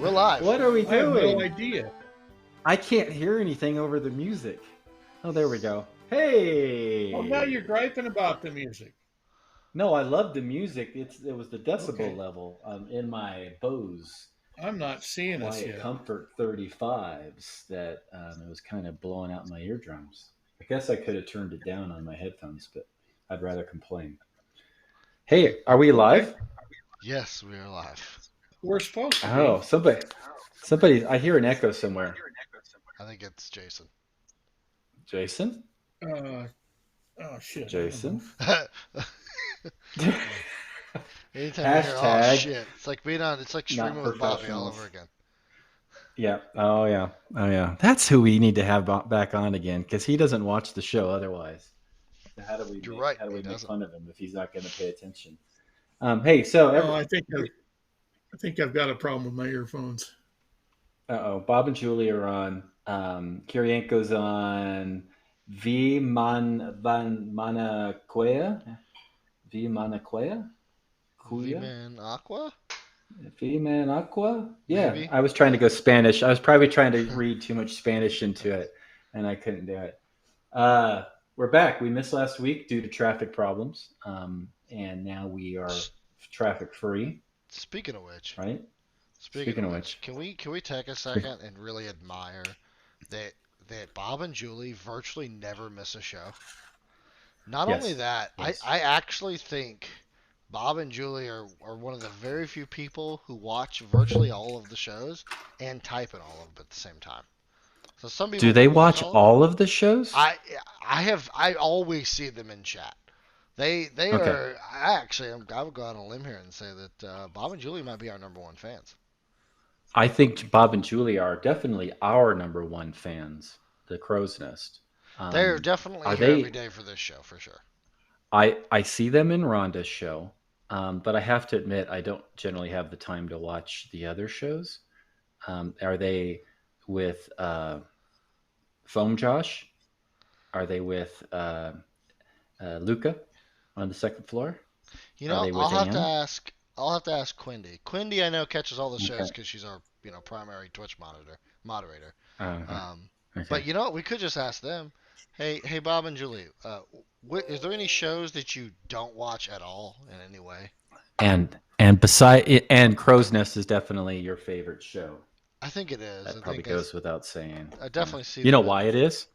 We're live. What are we I have no doing? idea. I can't hear anything over the music. Oh, there we go. Hey. Well, now you're griping about the music. No, I love the music. It was the decibel Okay. level in my Bose I'm not seeing us Quiet yet. Comfort 35s that it was kind of blowing out my eardrums. I guess I could have turned it down on my headphones, but I'd rather complain. Hey, are we live? Yes, we are live. We're supposed to Oh, somebody. I hear an echo somewhere. I think it's Jason. Jason? be. Oh, shit. Jason? Anytime you hear, oh Hashtag shit, it's like being on. It's like not streaming with Bobby all professionals. over again. Yeah. Oh, yeah. Oh, yeah. That's who we need to have back on again because he doesn't watch the show otherwise. So how do we You're make, right. how do He we make doesn't. fun of him if he's not going to pay attention? Hey, so Oh, I think I've got a problem with my earphones. Bob and Julie are on. Kirienko's on. V Manaquea. V Manaquea. Kuya. V-Man Aqua? V-Man Aqua? Yeah, Maybe. I was trying to go Spanish. I was probably trying to read too much Spanish into it, and I couldn't do it. We're back. We missed last week due to traffic problems, and now we are traffic free, Speaking of which, right? speaking of which, can we take a second and really admire that Bob and Julie virtually never miss a show? Not Yes. only that, Yes. I actually think Bob and Julie are one of the very few people who watch virtually all of the shows and type in all of them at the same time. So some people Do they do watch all. all of the shows? I always see them in chat. They Okay. are. I would go out on a limb here and say that Bob and Julie might be our number one fans. I think Bob and Julie are definitely our number one fans. The Crow's Nest. They're definitely Are here they? every day for this show for sure. I see them in Rhonda's show, but I have to admit I don't generally have the time to watch the other shows. Are they with Foam Josh? Are they with Luca on the second floor? You Are know, they with Anne? I'll have to ask Quindy. Quindy, I know catches all the shows Okay. because she's our primary Twitch moderator. Uh-huh. But Okay. you know what? We could just ask them. Hey, Bob and Julie. Is there any shows that you don't watch at all in any way? And Crow's Nest is definitely your favorite show. I think it is. That I probably think goes without saying. I definitely see. You know why it is?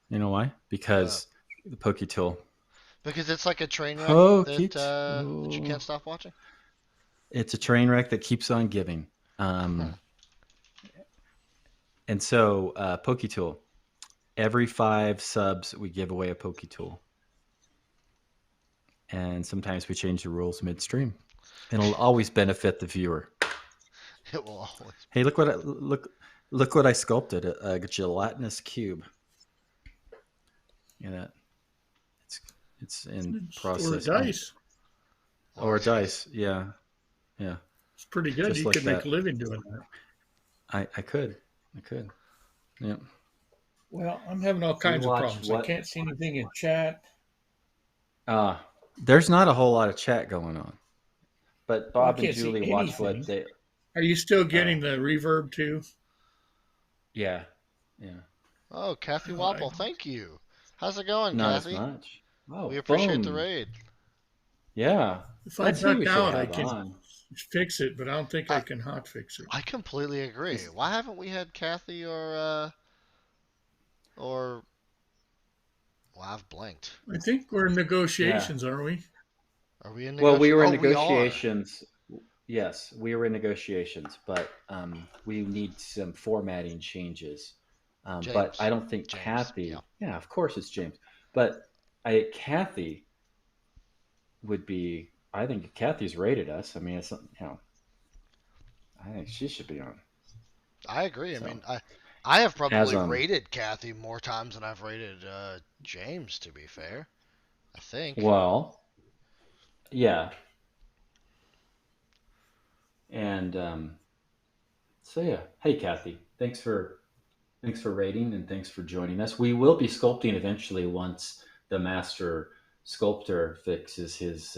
You know why? Because the Pokey Tool. Because it's like a train wreck Pokey that you Tool. can't stop watching. It's a train wreck that keeps on giving. And so, Pokey Tool. Every 5 subs, we give away a Pokey Tool. And sometimes we change the rules midstream. It'll always benefit the viewer. It will always. Hey, look what I sculpted, a gelatinous cube. You know that? It's in process. Or dice. Or dice, yeah. It's pretty good. Just You like could make that. a living doing that. I could. Yep. Well, I'm having all kinds of watch problems. what- I can't see anything in chat. There's not a whole lot of chat going on. But Well, I Bob and can't see Julie watch what anything. they. Are you still getting the reverb too? Yeah. Oh, Kathy All Wapple, right. thank you. How's it going, Not Kathy? as much. Oh, We appreciate the boom. raid. Yeah. If I That's who we duck should out, I have can on. fix it, but I don't think I can hot fix it. I completely agree. Why haven't we had Kathy or well, I've blanked. I think we're in negotiations, aren't we? Are we in negotiations? Well, we were in We are. negotiations. Yes, we were in negotiations, but we need some formatting changes. But James. I don't think James, Kathy. yeah. Of course it's James. But Kathy would be. I think Kathy's rated us. I mean, it's I think she should be on. I agree. So. I mean, I have probably As, rated Kathy more times than I've rated James. To be fair, I think. Well, yeah. And so yeah, hey Kathy, thanks for rating and thanks for joining us. We will be sculpting eventually once the master sculptor fixes his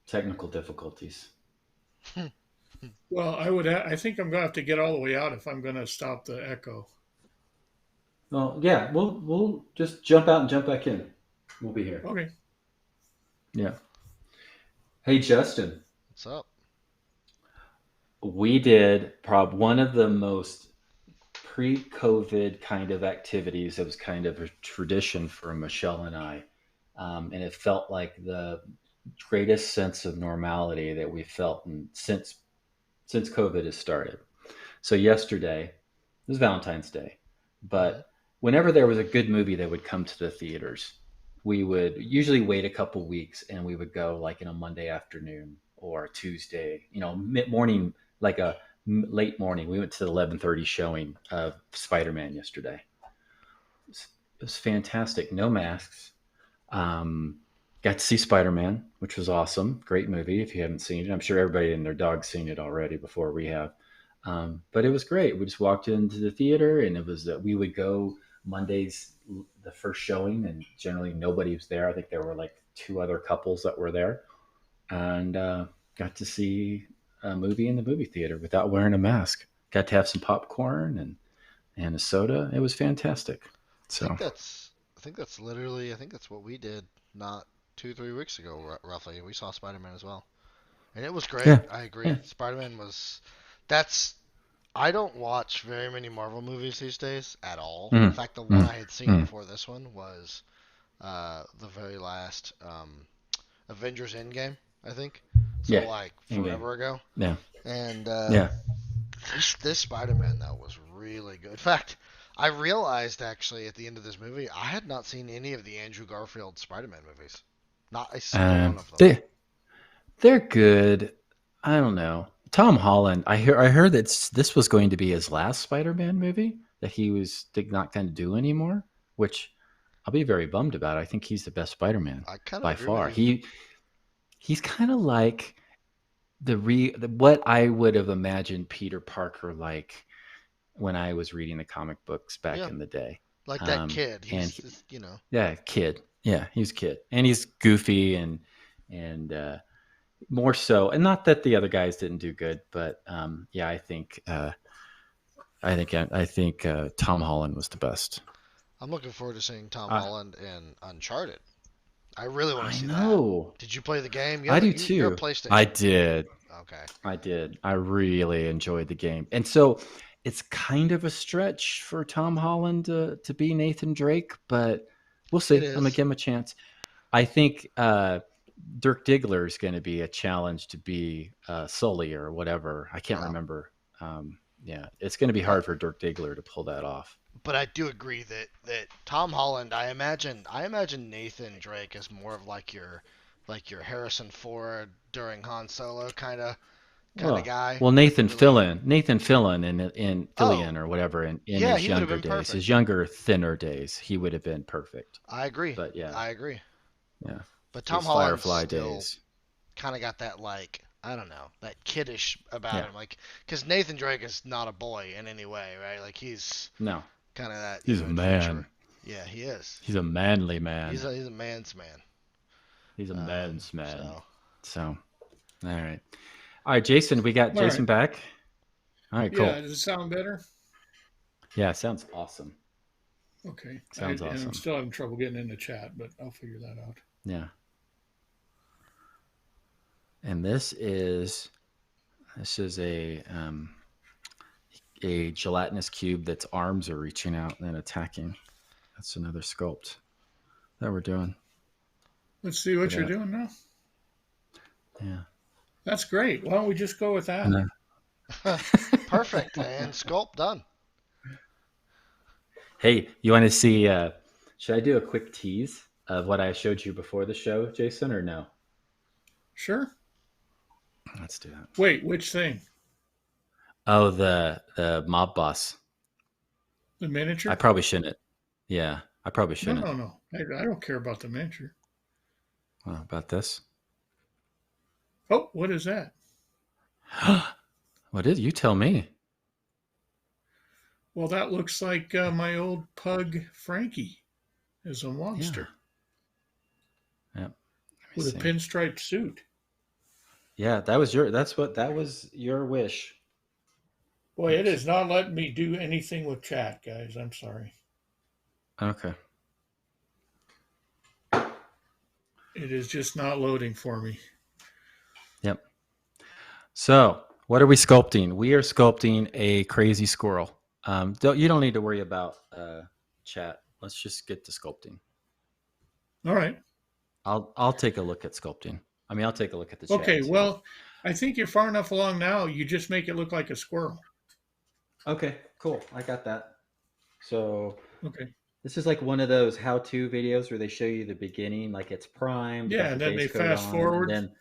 technical difficulties. Well, I think I'm gonna have to get all the way out if I'm gonna stop the echo. Well, yeah, we'll just jump out and jump back in. We'll be here. Okay. Yeah. Hey, Justin, What's up? we did one of the most pre-COVID kind of activities. It was kind of a tradition for Michelle and I, and it felt like the greatest sense of normality that we've felt since COVID has started. So yesterday, it was Valentine's Day, Hmm. but whenever there was a good movie that would come to the theaters, we would usually wait a couple weeks and we would go like in a Monday afternoon or a Tuesday, mid morning, like a late morning. We went to the 11:30 showing of Spider-Man yesterday. It was fantastic. No masks. Um, got to see Spider-Man, which was awesome. Great movie. If you haven't seen it, I'm sure everybody and their dog's seen it already before we have. But it was great. We just walked into the theater, and it was we would go Mondays, the first showing, and generally nobody was there. I think there were like two other couples that were there, and got to see a movie in the movie theater without wearing a mask. Got to have some popcorn and a soda. It was fantastic. So I think that's literally. I think that's what we did not 2, 3 weeks ago, roughly. We saw Spider-Man as well, and it was great. yeah, I agree. yeah. Spider-Man was. That's. I don't watch very many Marvel movies these days at all. In Mm, fact, the one mm, I had seen mm. before this one was the very last Avengers Endgame, I think. So Yeah, like in game. forever ago. Yeah, And yeah. this Spider-Man though was really good. In fact, I realized actually at the end of this movie I had not seen any of the Andrew Garfield Spider-Man movies. Not a single one of them. They're good. I don't know. Tom Holland. I heard that this was going to be his last Spider-Man movie that he was not going to do anymore, which I'll be very bummed about. I think he's the best Spider-Man I kind of by agree with far. you. He's kind of like what I would have imagined Peter Parker like when I was reading the comic books back Yeah, in the day. like that kid. And He's just, yeah, kid. Yeah, he's a kid, and he's goofy and more so, and not that the other guys didn't do good, but yeah, I think Tom Holland was the best. I'm looking forward to seeing Tom I Holland in Uncharted. I really want to I see that. know. Did you play the game? I do You're a too. I PlayStation. did. Okay. I did. I really enjoyed the game, and so it's kind of a stretch for Tom Holland to be Nathan Drake, but we'll see. It I'm gonna is. give him a chance. I think Dirk Diggler is going to be a challenge to be Sully or whatever. I can't Yeah. remember. Yeah, it's going to be But hard for Dirk Diggler to pull that off. but I do agree that Tom Holland. I imagine Nathan Drake is more of like your Harrison Ford during Han Solo kind of Well, guy. well, Like really. Nathan Fillion in Oh Fillion or whatever in yeah, his he would have younger been days, his perfect. younger thinner days, he would have been perfect. I agree. But yeah, I agree. yeah, But Tom his Holland's Firefly still days. kind of got that like I don't know that kiddish about Yeah, him. Like because Nathan Drake is not a boy in any way, right? Like he's no, kind of that he's a adventurer. man. Yeah, he is. He's a manly He's man. a he's a man's man. He's a man's man. So So, all right, Jason. We got All right. Jason back. All right, Yeah. cool. Does it sound better? Yeah, sounds awesome. Okay. Sounds And I'm awesome. still having trouble getting in the chat, but I'll figure that out. Yeah. And this is a gelatinous cube that's arms are reaching out and attacking. That's another sculpt that we're doing. Let's see Look what at you're that. doing now. Yeah. That's great. Why don't we just go with And that? then, perfect and sculpt done. hey, you want to see? Should I do a quick tease of what I showed you before the show, Jason, or no? Sure. Let's do that. Wait, which thing? Oh, the mob boss. The I miniature? probably shouldn't. Yeah, I probably No, shouldn't. no, no. I don't care about the miniature. About this. Oh, what is that? What is? You tell me. Well, that looks like my old pug Frankie is a Yeah. monster Yeah. Let me with a see. pinstripe suit. Yeah, that was your wish. Boy, it is not letting me do anything with chat, guys. I'm sorry. Okay. It is just not loading for me. Yep. So, what are we sculpting? We are sculpting a crazy squirrel. You don't need to worry about chat. Let's just get to sculpting. All right. I'll take a look at sculpting. I mean, I'll take a look at the chat. Okay. too. Well, I think you're far enough along now. You just make it look like a squirrel. Okay, cool. I got that. So Okay. this is like one of those how-to videos where they show you the beginning, like it's primed, Yeah, got the and then base they coat fast on, forward. and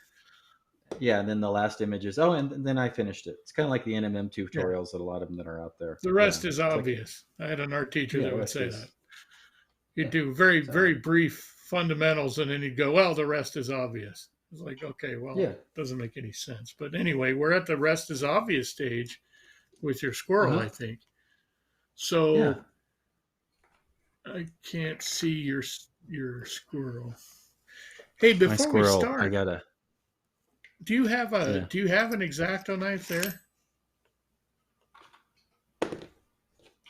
then the last image is and then I finished it. It's kind of like the NMM tutorials that a lot of them that are out there. The rest Yeah, is it's like- obvious. I had an art teacher Yeah, that the would rest say is- that. He'd yeah, do very, so- very brief fundamentals, and then he'd go, well, the rest is obvious. It's like, okay, well, Yeah. it doesn't make any sense. But anyway, we're at the rest is obvious stage with your squirrel, Uh-huh. I think. So Yeah. I can't see your squirrel. Hey, My before we squirrel, start, I gotta. do you have Yeah. do you have an X-Acto knife there?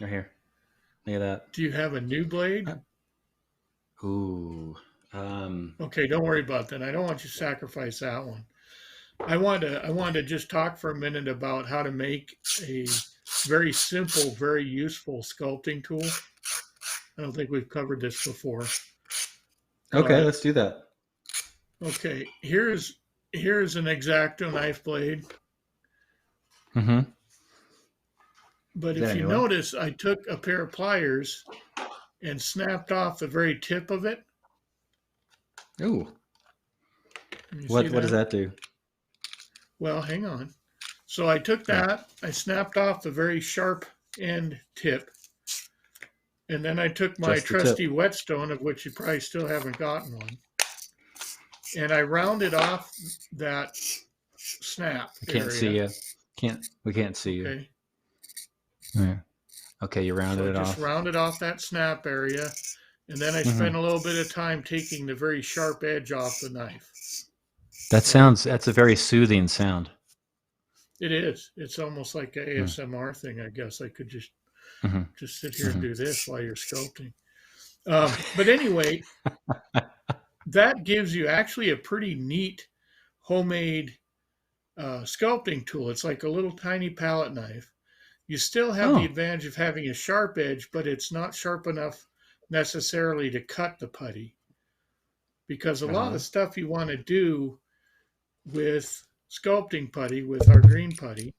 Right here. Look at that. Do you have a new blade? Ooh. Okay, don't worry about that. I don't want you to sacrifice that one. I want to just talk for a minute about how to make a very simple, very useful sculpting tool. I don't think we've covered this before. Okay, But- let's do that. Okay, here's an X-Acto knife blade. Mm-hmm. But Is if that a you new one? notice, I took a pair of pliers and snapped off the very tip of it. Ooh. Can you What see does that do? Well, hang on. So I took that, I snapped off the very sharp end tip, and then I took my Just the tip. trusty whetstone, of which you probably still haven't gotten one, and I rounded off that snap I can't area. see you. We can't see you. Okay, Yeah. Okay, you rounded so I it just off. rounded off that snap area, and then I spent a little bit of time taking the very sharp edge off the knife. That's a very soothing sound. It is. It's almost like an ASMR thing, I guess. I could just sit here and do this while you're sculpting. But anyway, that gives you actually a pretty neat homemade sculpting tool. It's like a little tiny palette knife. You still have the advantage of having a sharp edge, but it's not sharp enough necessarily to cut the putty. Because a lot of the stuff you want to do with sculpting putty, with our green putty,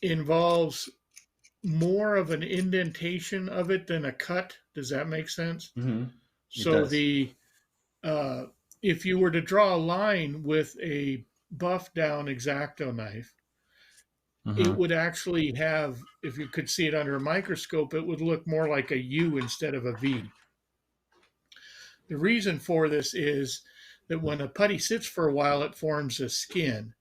involves more of an indentation of it than a cut. Does that make sense? Mm-hmm. So if you were to draw a line with a buff down X-Acto knife, it would actually have, if you could see it under a microscope, it would look more like a U instead of a V. The reason for this is that when a putty sits for a while, it forms a skin.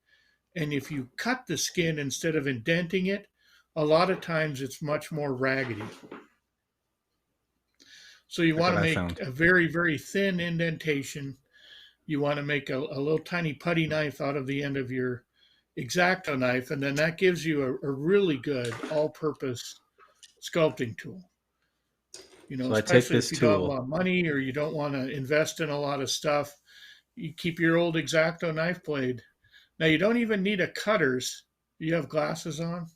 And if you cut the skin instead of indenting it, a lot of times it's much more raggedy. So you want to make a very, very thin indentation. You want to make a little tiny putty knife out of the end of your X-Acto knife, and then that gives you a really good all-purpose sculpting tool. You know, So especially if you don't have a lot of money or you don't want to invest in a lot of stuff, you keep your old X-Acto knife blade. Now, you don't even need a cutters. You have glasses on?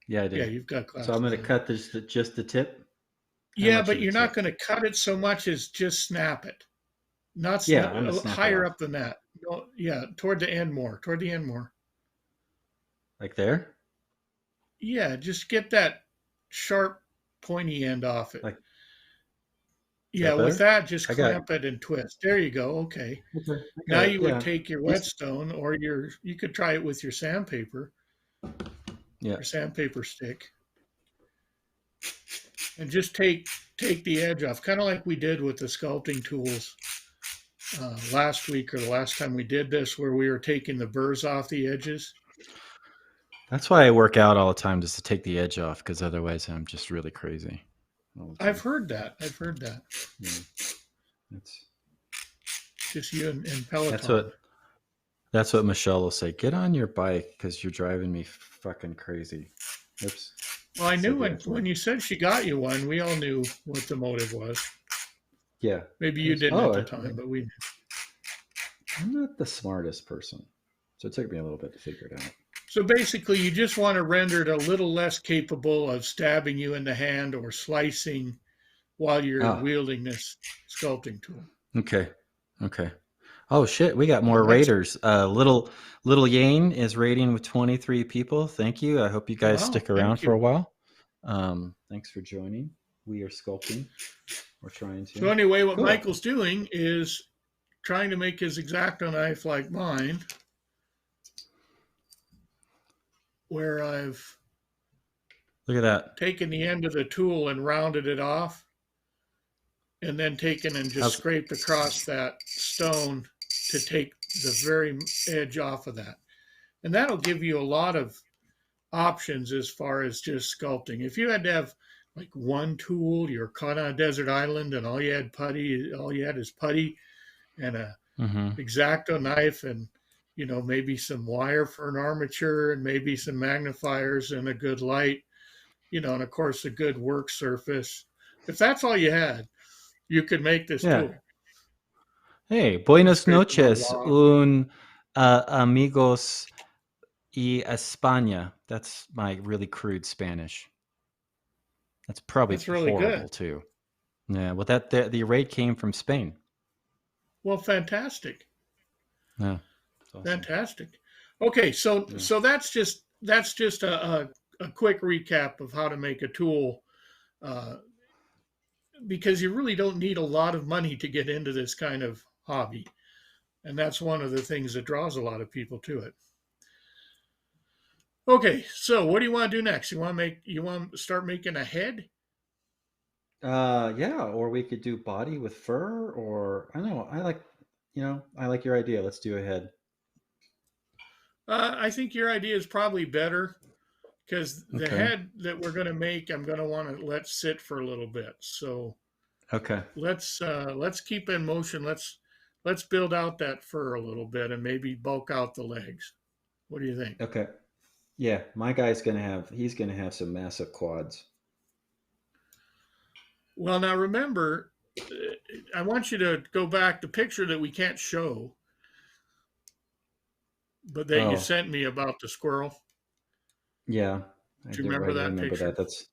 Yeah, I do. Yeah, you've got glasses. So I'm going to cut just the tip? Yeah, but you're not going to cut it so much as just snap it. Not higher up than that. No, yeah, toward the end more. Like there? Yeah, just get that sharp, pointy end off it. Yeah, with that, just clamp it and twist. There you go. Okay. Now you would take your whetstone, or you could try it with your sandpaper. Yeah. Your sandpaper stick. And just take the edge off, kind of like we did with the sculpting tools last week or the last time we did this, where we were taking the burrs off the edges. That's why I work out all the time, just to take the edge off, because otherwise I'm just really crazy. I've heard that. Yeah. It's just you and Peloton. That's what. That's what Michelle will say. Get on your bike because you're driving me fucking crazy. Oops. Well, I knew Said the F when word. you said she got you one, we all knew what the motive was. Yeah. Maybe you didn't at the time, but we. I'm not the smartest person, so it took me a little bit to figure it out. So basically, you just want to render it a little less capable of stabbing you in the hand or slicing while you're Oh, wielding this sculpting tool. okay. Okay. Oh shit, we got more And that's raiders. Little Yane is raiding with 23 people. Thank you. I hope you guys wow. stick around Thank for a you. while. Thanks for joining. We are sculpting. We're trying So to. anyway, what Cool. Michael's doing is trying to make his X-Acto knife like mine, where I've Look at that. taken the end of the tool and rounded it off, and then taken and just How's, scraped across that stone to take the very edge off of that. And that'll give you a lot of options as far as just sculpting. If you had to have like one tool, you're caught on a desert island and all you had is putty and a X-Acto knife and maybe some wire for an armature and maybe some magnifiers and a good light, and of course a good work surface. If that's all you had, you could make this yeah. tool. Hey, And buenas scrape the rubber noches, off. amigos y España. That's my really crude Spanish. That's probably really horrible good. too. Yeah, well, the raid came from Spain. Well, fantastic. Yeah, awesome. Fantastic. Okay, so that's just a quick recap of how to make a tool, because you really don't need a lot of money to get into this kind of hobby, and that's one of the things that draws a lot of people to it. Okay, so what do you want to do next? You want to start making a head? Yeah, or we could do body with fur, or I don't know. I like your idea. Let's do a head. I think your idea is probably better because the Okay. head that we're going to make, I'm going to want to let sit for a little bit. So Okay. let's keep in motion. Let's build out that fur a little bit and maybe bulk out the legs. What do you think? Okay. Yeah, my guy's he's gonna have some massive quads. Well, now remember, I want you to go back the picture that we can't show, but that you Oh, sent me about the squirrel. yeah. I Do you do remember that remember picture? that.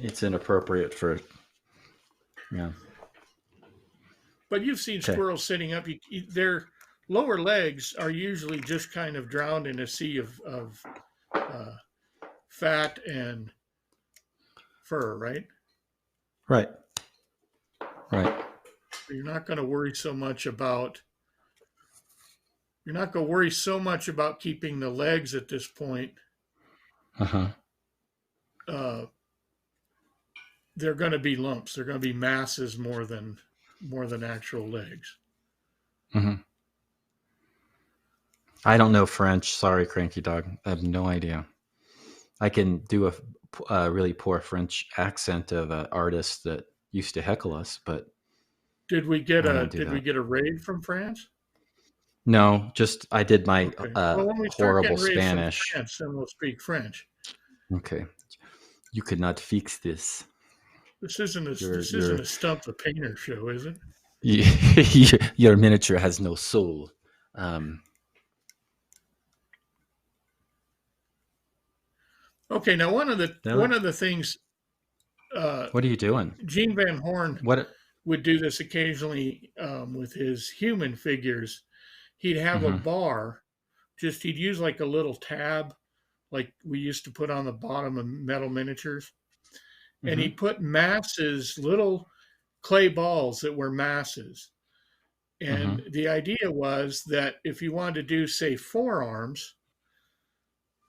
It's inappropriate for yeah. But you've seen Okay. squirrels sitting up. Their lower legs are usually just kind of drowned in a sea of fat and fur, right? Right. Right. So you're not going to worry so much about keeping the legs at this point. Uh-huh. They're going to be lumps. They're going to be masses more than actual legs. Mm-hmm. I don't know French. Sorry, Cranky Dog. I have no idea. I can do a really poor French accent of an artist that used to heckle us, but did we get a raid from France? No, just I did my Okay. Well, when we start horrible getting raids from Spanish. France, then we'll speak French. Okay, you could not fix this. This isn't a Stump the Painter show, is it? Your miniature has no soul. Okay, now one of the things. What are you doing? Gene Van Horn What would do this occasionally with his human figures. He'd have a bar. He'd use like a little tab, like we used to put on the bottom of metal miniatures, and he'd put masses, little clay balls that were masses. And the idea was that if you wanted to do, say, forearms,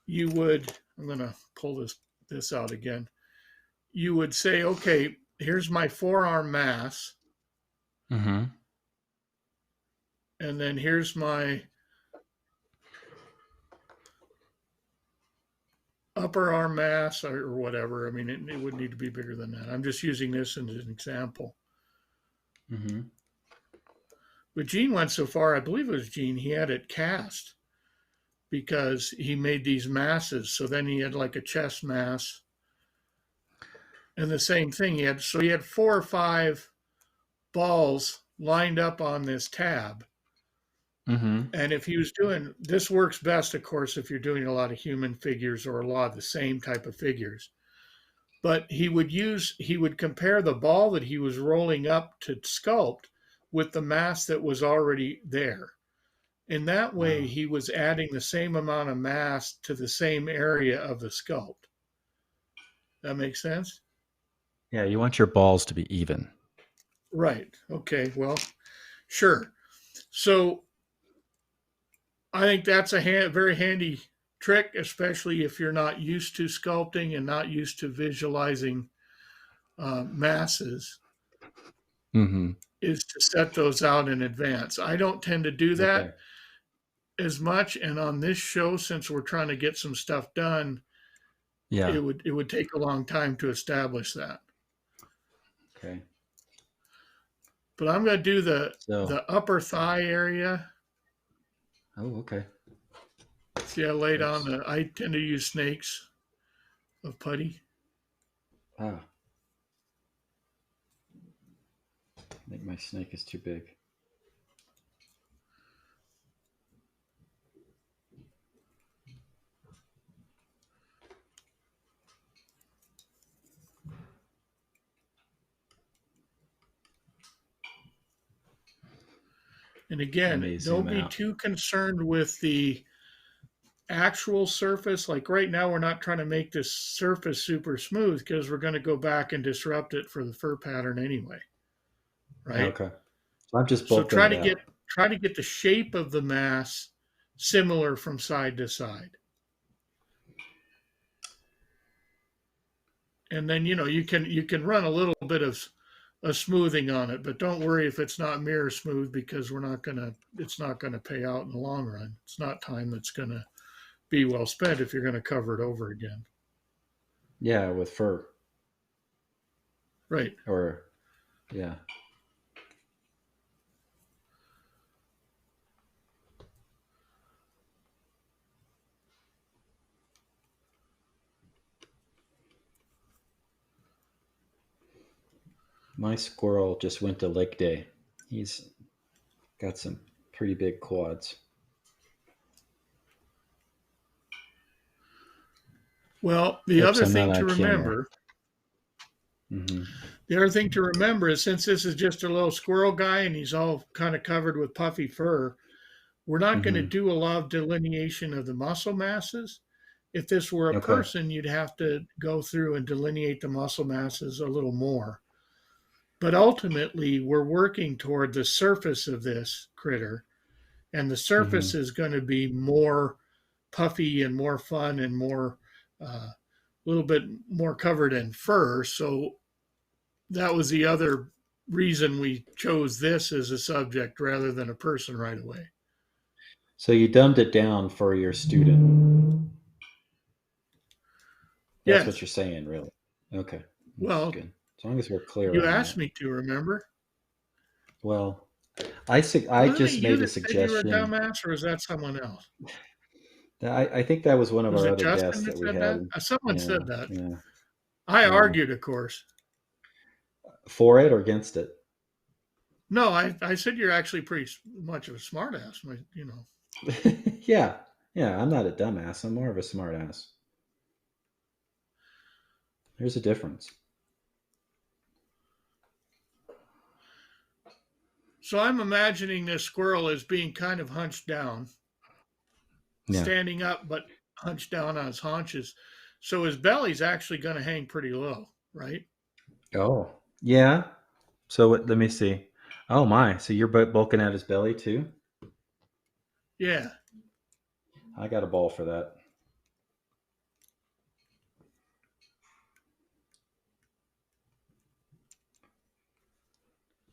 you would, I'm going to pull this out again. You would say, okay, here's my forearm mass. And then here's my upper arm mass or whatever. I mean, it would need to be bigger than that. I'm just using this as an example. But Gene went so far, I believe it was Gene, he had it cast. because he made these masses. So then he had like a chest mass, and the same thing. He had 4 or 5 balls lined up on this tab. Mm-hmm. And if he was doing this, works best, of course, if you're doing a lot of human figures or a lot of the same type of figures. But he would compare the ball that he was rolling up to sculpt with the mass that was already there. In that way, he was adding the same amount of mass to the same area of the sculpt. That makes sense? Yeah, you want your balls to be even. Right. Okay. Well, sure. So I think that's a very handy trick, especially if you're not used to sculpting and not used to visualizing masses, Mm-hmm. is to set those out in advance. I don't tend to do that as much, and on this show, since we're trying to get some stuff done, it would take a long time to establish that. Okay. But I'm going to do the upper thigh area. Oh, okay. See, I laid on I tend to use snakes of putty. Ah. I think my snake is too big. And again, don't be too concerned with the actual surface. Like right now, we're not trying to make this surface super smooth because we're going to go back and disrupt it for the fur pattern anyway. Right? Okay. So I'm just try to get the shape of the mass similar from side to side. And then you can run a little bit of a smoothing on it, but don't worry if it's not mirror smooth, because it's not gonna pay out in the long run. It's not time that's gonna be well spent if you're gonna cover it over again. Yeah, with fur. Right. Or, yeah. My squirrel just went to leg day. He's got some pretty big quads. Well, the other thing to remember, is, since this is just a little squirrel guy and he's all kind of covered with puffy fur, we're not going to do a lot of delineation of the muscle masses. If this were a person, you'd have to go through and delineate the muscle masses a little more. But ultimately, we're working toward the surface of this critter, and the surface is going to be more puffy and more fun and more a little bit more covered in fur. So that was the other reason we chose this as a subject rather than a person right away. So you dumbed it down for your student. That's what you're saying, really. Okay. Well, good. As long as we're clear. You asked me to, remember? Well, I just made a suggestion. You were a dumbass, or is that someone else? I think that was one of our other guests that we had. Someone said that. Yeah. I argued, of course. For it or against it? No, I said you're actually pretty much of a smartass. Yeah. I'm not a dumbass. I'm more of a smartass. There's a difference. So I'm imagining this squirrel as being kind of hunched down, standing up, but hunched down on his haunches. So his belly's actually going to hang pretty low, right? Oh, yeah. So let me see. Oh my! So you're bulking out his belly too? Yeah. I got a ball for that.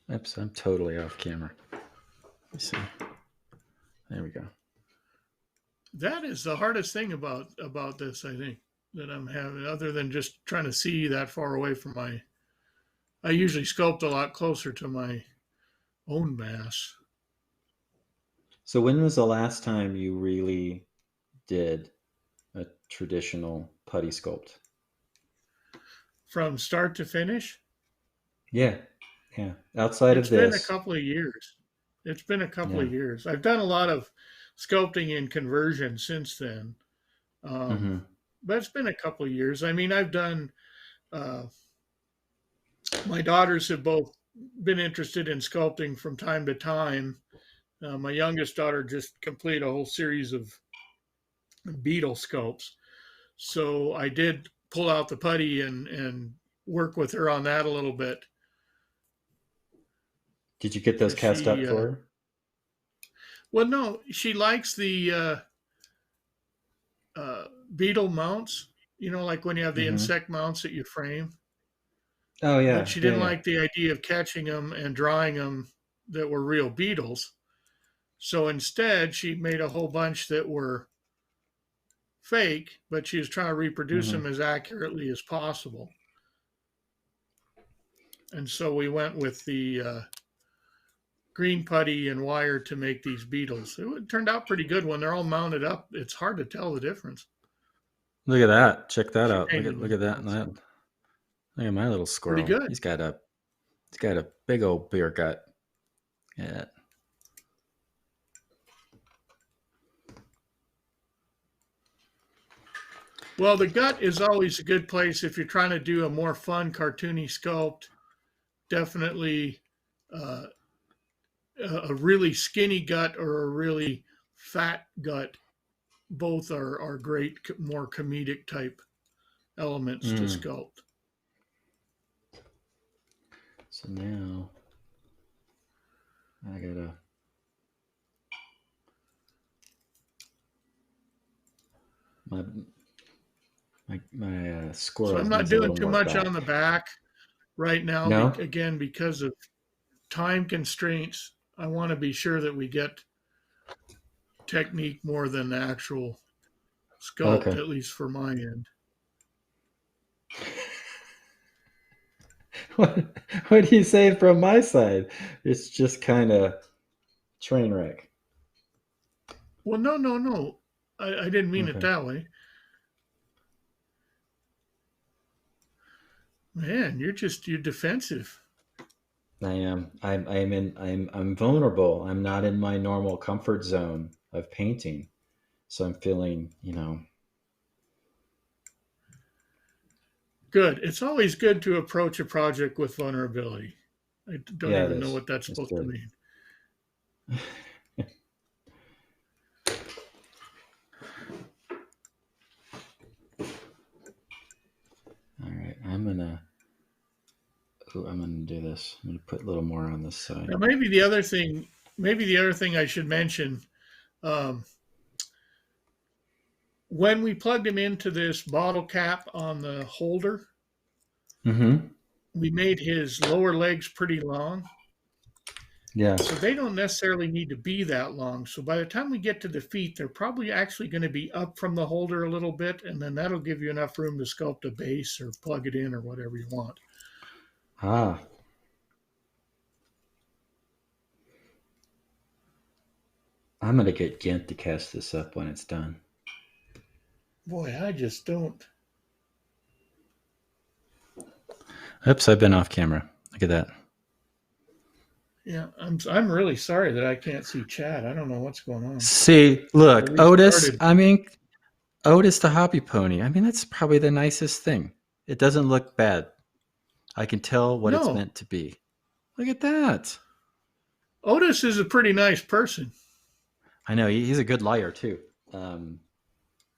Oops, I'm totally off camera. Let's see. There we go. That is the hardest thing about this, I think, that I'm having, other than just trying to see that far away from I usually sculpt a lot closer to my own mass. So when was the last time you really did a traditional putty sculpt? From start to finish? Yeah. Yeah. Outside of It's been a this. couple of years. It's been a couple Yeah. of years. I've done a lot of sculpting and conversion since then. Um, Mm-hmm. but it's been a couple of years. I mean, I've done, uh, my daughters have both been interested in sculpting from time to time. My youngest daughter just completed a whole series of beetle sculpts. So I did pull out the putty and work with her on that a little bit. Did you get those 'Cause cast up for her? well, no, she likes the beetle mounts, like when you have the Mm-hmm. insect mounts that you frame. Oh But yeah. she Yeah. didn't Yeah. like the idea of catching them and drawing them that were real beetles. So instead, she made a whole bunch that were fake, but she was trying to reproduce Mm-hmm. them as accurately as possible. And so we went with the green putty and wire to make these beetles. It turned out pretty good when they're all mounted up. It's hard to tell the difference. Look at that. Check that She out. Look painted at them that. once. Look at my little Pretty squirrel. good. He's got a big old beer gut. Yeah. Well, the gut is always a good place if you're trying to do a more fun, cartoony sculpt. Definitely uh, a really skinny gut or a really fat gut. Both are great, more comedic type elements to Mm. sculpt. So now I gotta. My my So squirrel I'm not needs a doing little too more much on back. the back right now. No. Again, because of time constraints, I want to be sure that we get technique more than the actual sculpt, Okay. at least for my end. What do you say from my side? It's just kind of train wreck. Well, no, no, no. I didn't mean it Okay. that way. Man, you're defensive. I am. I'm vulnerable. I'm not in my normal comfort zone of painting. So I'm feeling, Good. It's always good to approach a project with vulnerability. I don't yeah, it even know is. what that's It's supposed to good. mean. All right. I'm gonna do this. I'm gonna put a little more on this side. Now, maybe the other thing I should mention, um, when we plugged him into this bottle cap on the holder, Mm-hmm. we made his lower legs pretty long. Yeah. So they don't necessarily need to be that long. So by the time we get to the feet, they're probably actually going to be up from the holder a little bit, and then that'll give you enough room to sculpt a base or plug it in or whatever you want. Ah. I'm gonna get Gint to cast this up when it's done. Boy, I just don't. Oops, I've been off camera. Look at that. Yeah, I'm really sorry that I can't see chat. I don't know what's going on. See, look, Otis. Otis the hobby pony. That's probably the nicest thing. It doesn't look bad. I can tell what it's No, meant to be. Look at that. Otis is a pretty nice person. I know he's a good liar too.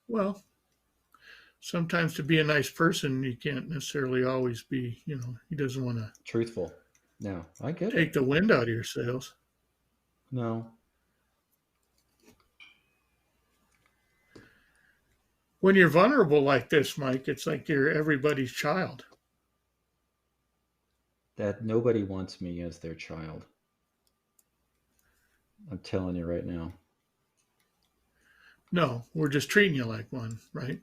Well, sometimes to be a nice person, you can't necessarily always be. He doesn't want to Truthful. No, I get take it. the wind out of your sails. No. When you're vulnerable like this, Mike, it's like you're everybody's child. That nobody wants me as their child. I'm telling you right now. No, we're just treating you like one, right?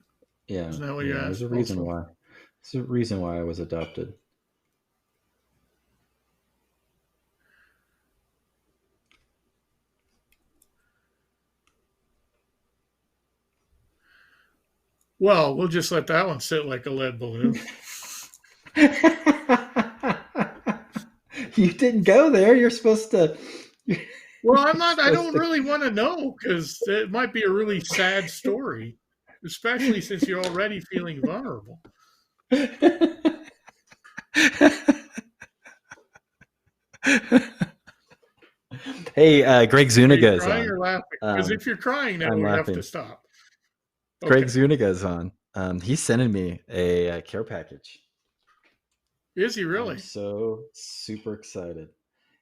Yeah. Isn't that what you There's asked? a reason Also? why. There's a reason why I was adopted. Well, we'll just let that one sit like a lead balloon. You didn't go there. You're supposed to. Well, I'm not. I don't really want to know because it might be a really sad story, especially since you're already feeling vulnerable. Hey, Greg Are Zuniga you is crying on. or laughing? Because if you're crying now, I'm we have to laughing. stop. Greg Okay. Zuniga is on. He's sending me a care package. Is he I'm really? so super excited.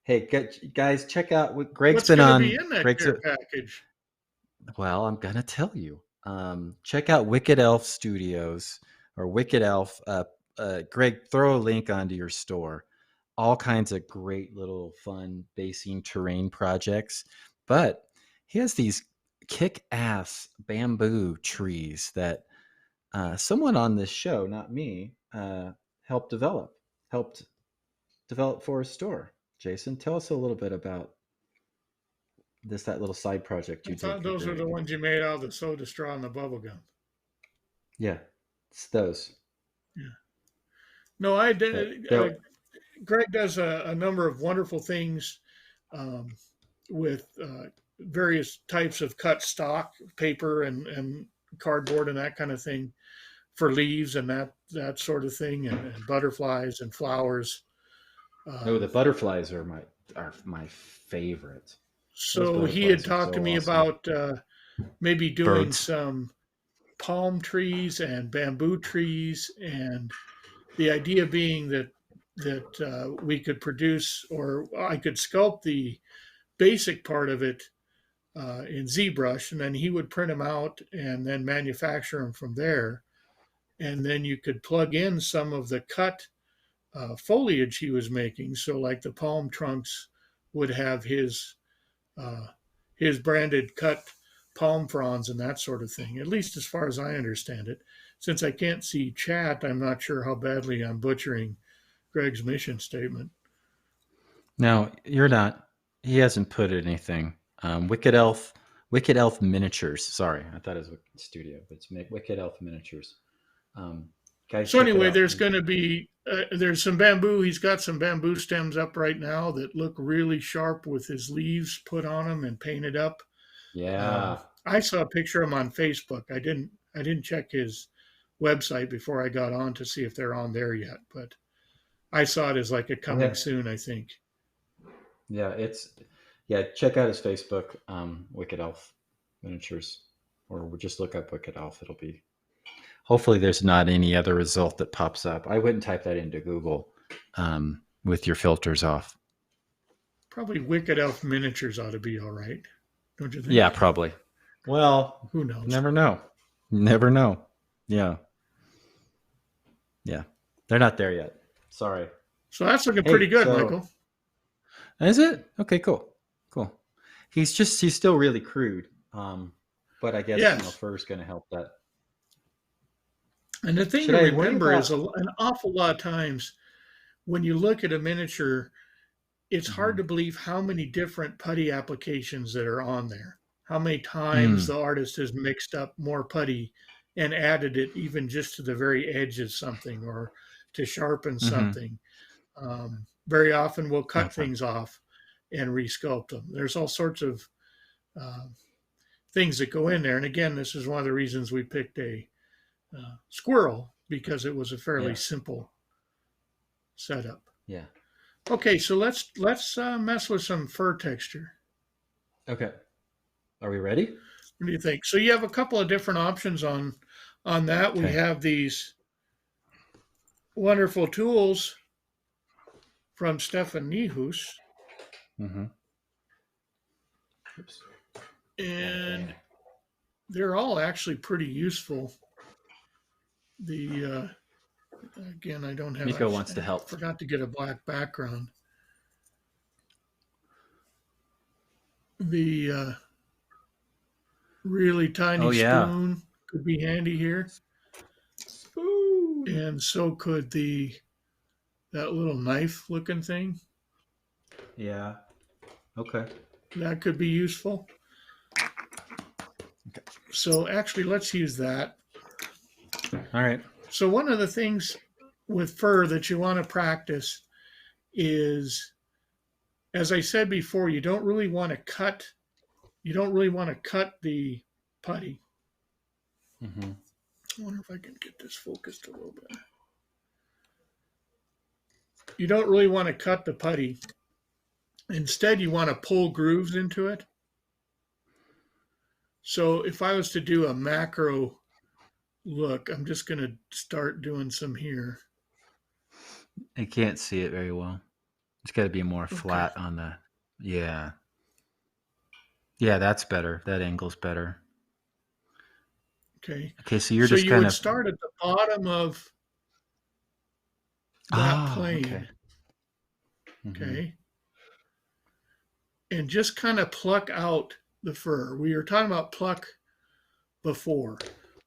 Hey, guys, check out what Greg's What's been going to be on. in that Greg's. care package? Well, I'm gonna tell you. Check out Wicked Elf Studios or Wicked Elf. Greg, throw a link onto your store. All kinds of great little fun basing terrain projects. But he has these kick-ass bamboo trees that someone on this show, not me, helped develop. Helped develop for his store. Jason, tell us a little bit about that little side project I you did thought for those were Greg. the ones you made out of the soda straw and the bubble gum. Yeah, it's those. Yeah. No, I But did. Greg does a number of wonderful things um, with various types of cut stock, paper and cardboard and that kind of thing for leaves and that sort of thing, and butterflies and flowers. no, the Um, butterflies are my favorite. Those so he had butterflies are talked to so me awesome. about maybe doing Birds. some palm trees and bamboo trees, and the idea being that we could produce, or I could sculpt the basic part of it in ZBrush, and then he would print them out and then manufacture them from there. And then you could plug in some of the cut foliage he was making. So, like the palm trunks would have uh, his branded cut palm fronds and that sort of thing. At least as far as I understand it. Since I can't see chat, I'm not sure how badly I'm butchering Greg's mission statement. No, you're not. He hasn't put anything. Wicked Elf Miniatures. Sorry, I thought it was Wicked Studio, but it's Wicked Elf Miniatures. Guys, So check it anyway, out. there's going to be there's some bamboo. He's got some bamboo stems up right now that look really sharp with his leaves put on them and painted up. Yeah. I saw a picture of him on Facebook. I didn't check his website before I got on to see if they're on there yet, but I saw it as like a coming Okay. soon, I think. Yeah, check out his Facebook, Wicked Elf Miniatures, or just look up Wicked Elf. It'll be. Hopefully, there's not any other result that pops up. I wouldn't type that into Google with your filters off. Probably Wicked Elf Miniatures ought to be all right, don't you think? Yeah, probably. Well, who knows? Never know. Never know. Yeah. Yeah. They're not there yet. Sorry. So that's looking pretty good, Michael. Is it? Okay, cool. Cool. He's still really crude. But I guess fur is going to help that. And the thing to remember is an awful lot of times when you look at a miniature, it's hard to believe how many different putty applications that are on there. How many times the artist has mixed up more putty and added it even just to the very edge of something or to sharpen something. Very often we'll cut things off and resculpt them. There's all sorts of things that go in there. And again, this is one of the reasons we picked a squirrel, because it was a fairly simple setup. Yeah. Okay, so let's mess with some fur texture. Okay. Are we ready? What do you think? So you have a couple of different options on that. Okay. We have these wonderful tools from Stefan Nihus. Oops. And they're all actually pretty useful. The again, I don't have. Nico wants to help. Forgot to get a black background. The really tiny spoon could be handy here. Spoon. And so could that little knife looking thing. Yeah. Okay. That could be useful. Okay. So actually, let's use that. All right. So one of the things with fur that you want to practice is, as I said before, you don't really want to cut the putty. Mm-hmm. I wonder if I can get this focused a little bit. You don't really want to cut the putty. Instead, you want to pull grooves into it. So if I was to do a macro look, I'm just going to start doing some here. I can't see it very well. It's got to be more flat on the, yeah. Yeah, that's better. That angle's better. Okay. Okay, so you're just kind would of start at the bottom of that plane. Okay. Mm-hmm. Okay. And just kind of pluck out the fur. We were talking about pluck before,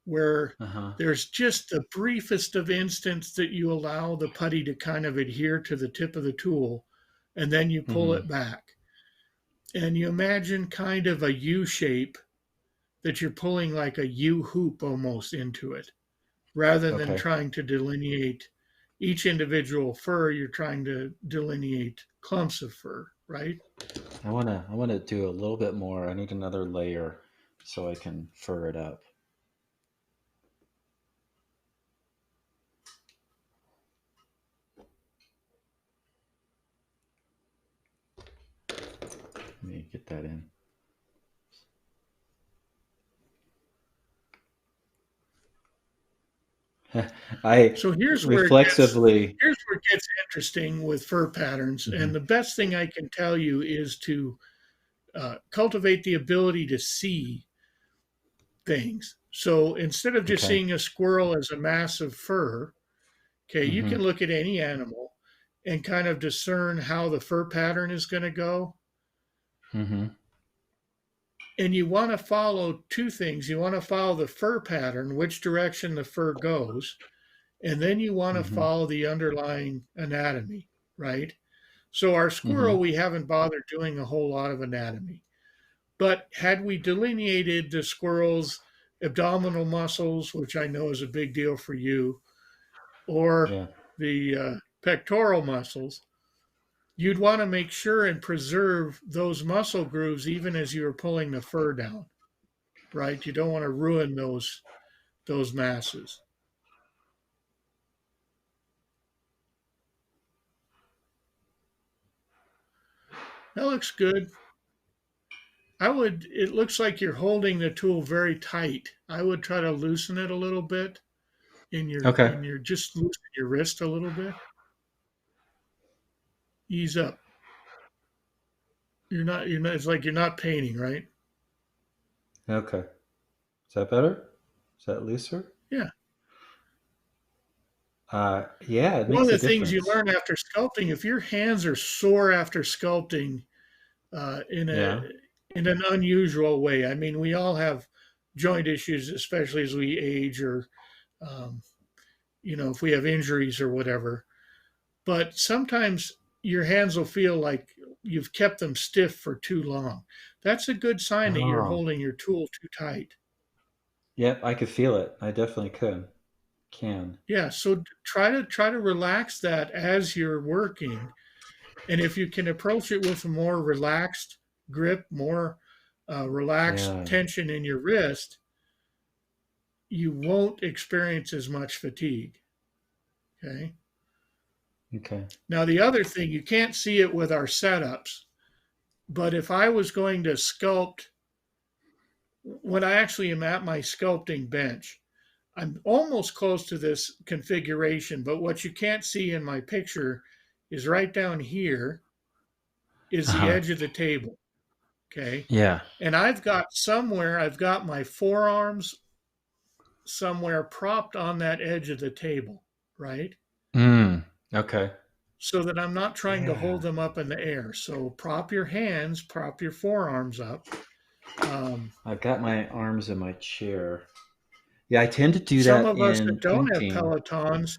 where there's just the briefest of instance that you allow the putty to kind of adhere to the tip of the tool, and then you pull it back. And you imagine kind of a U shape that you're pulling like a U hoop almost into it, rather than trying to delineate each individual fur. You're trying to delineate clumps of fur, right? I wanna do a little bit more. I need another layer so I can fur it up. Let me get that in. So here's where it gets interesting with fur patterns. And the best thing I can tell you is to cultivate the ability to see things. So instead of just seeing a squirrel as a mass of fur, you can look at any animal and kind of discern how the fur pattern is going to go. And you want to follow two things. You want to follow the fur pattern, which direction the fur goes, and then you want to follow the underlying anatomy, right? So our squirrel, we haven't bothered doing a whole lot of anatomy. But had we delineated the squirrel's abdominal muscles, which I know is a big deal for you, or the pectoral muscles, you'd want to make sure and preserve those muscle grooves even as you are pulling the fur down, right? You don't want to ruin those masses. That looks good. It looks like you're holding the tool very tight. I would try to loosen it a little bit just loosen your wrist a little bit. Ease up. You're not, it's like you're not painting, right? Okay. Is that better? Is that looser? Yeah. Yeah. One of the things you learn after sculpting, if your hands are sore after sculpting in an unusual way, I mean, we all have joint issues, especially as we age or, if we have injuries or whatever. But sometimes your hands will feel like you've kept them stiff for too long. That's a good sign that you're holding your tool too tight. Yep, I could feel it. I definitely can. Yeah, so try to relax that as you're working. And if you can approach it with a more relaxed grip, more relaxed tension in your wrist, you won't experience as much fatigue. Okay. Now, the other thing, you can't see it with our setups, but if I was going to sculpt, when I actually am at my sculpting bench, I'm almost close to this configuration, but what you can't see in my picture is right down here is the edge of the table. Okay. Yeah. And I've got my forearms somewhere propped on that edge of the table, right? Okay. So that I'm not trying to hold them up in the air. So prop your forearms up. I've got my arms in my chair. Yeah, I tend to do that. Some of us that don't have Pelotons,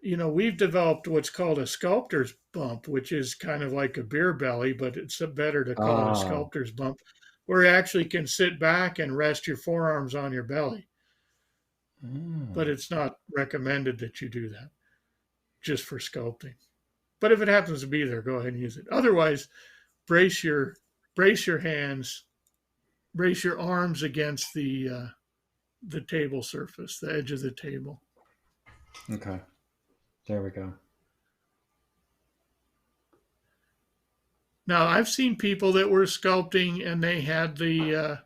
we've developed what's called a sculptor's bump, which is kind of like a beer belly, but it's better to call it a sculptor's bump, where you actually can sit back and rest your forearms on your belly. but it's not recommended that you do that just for sculpting. But if it happens to be there, go ahead and use it. Otherwise, brace your hands, brace your arms against the table surface, the edge of the table. Okay. There we go. Now, I've seen people that were sculpting and they had the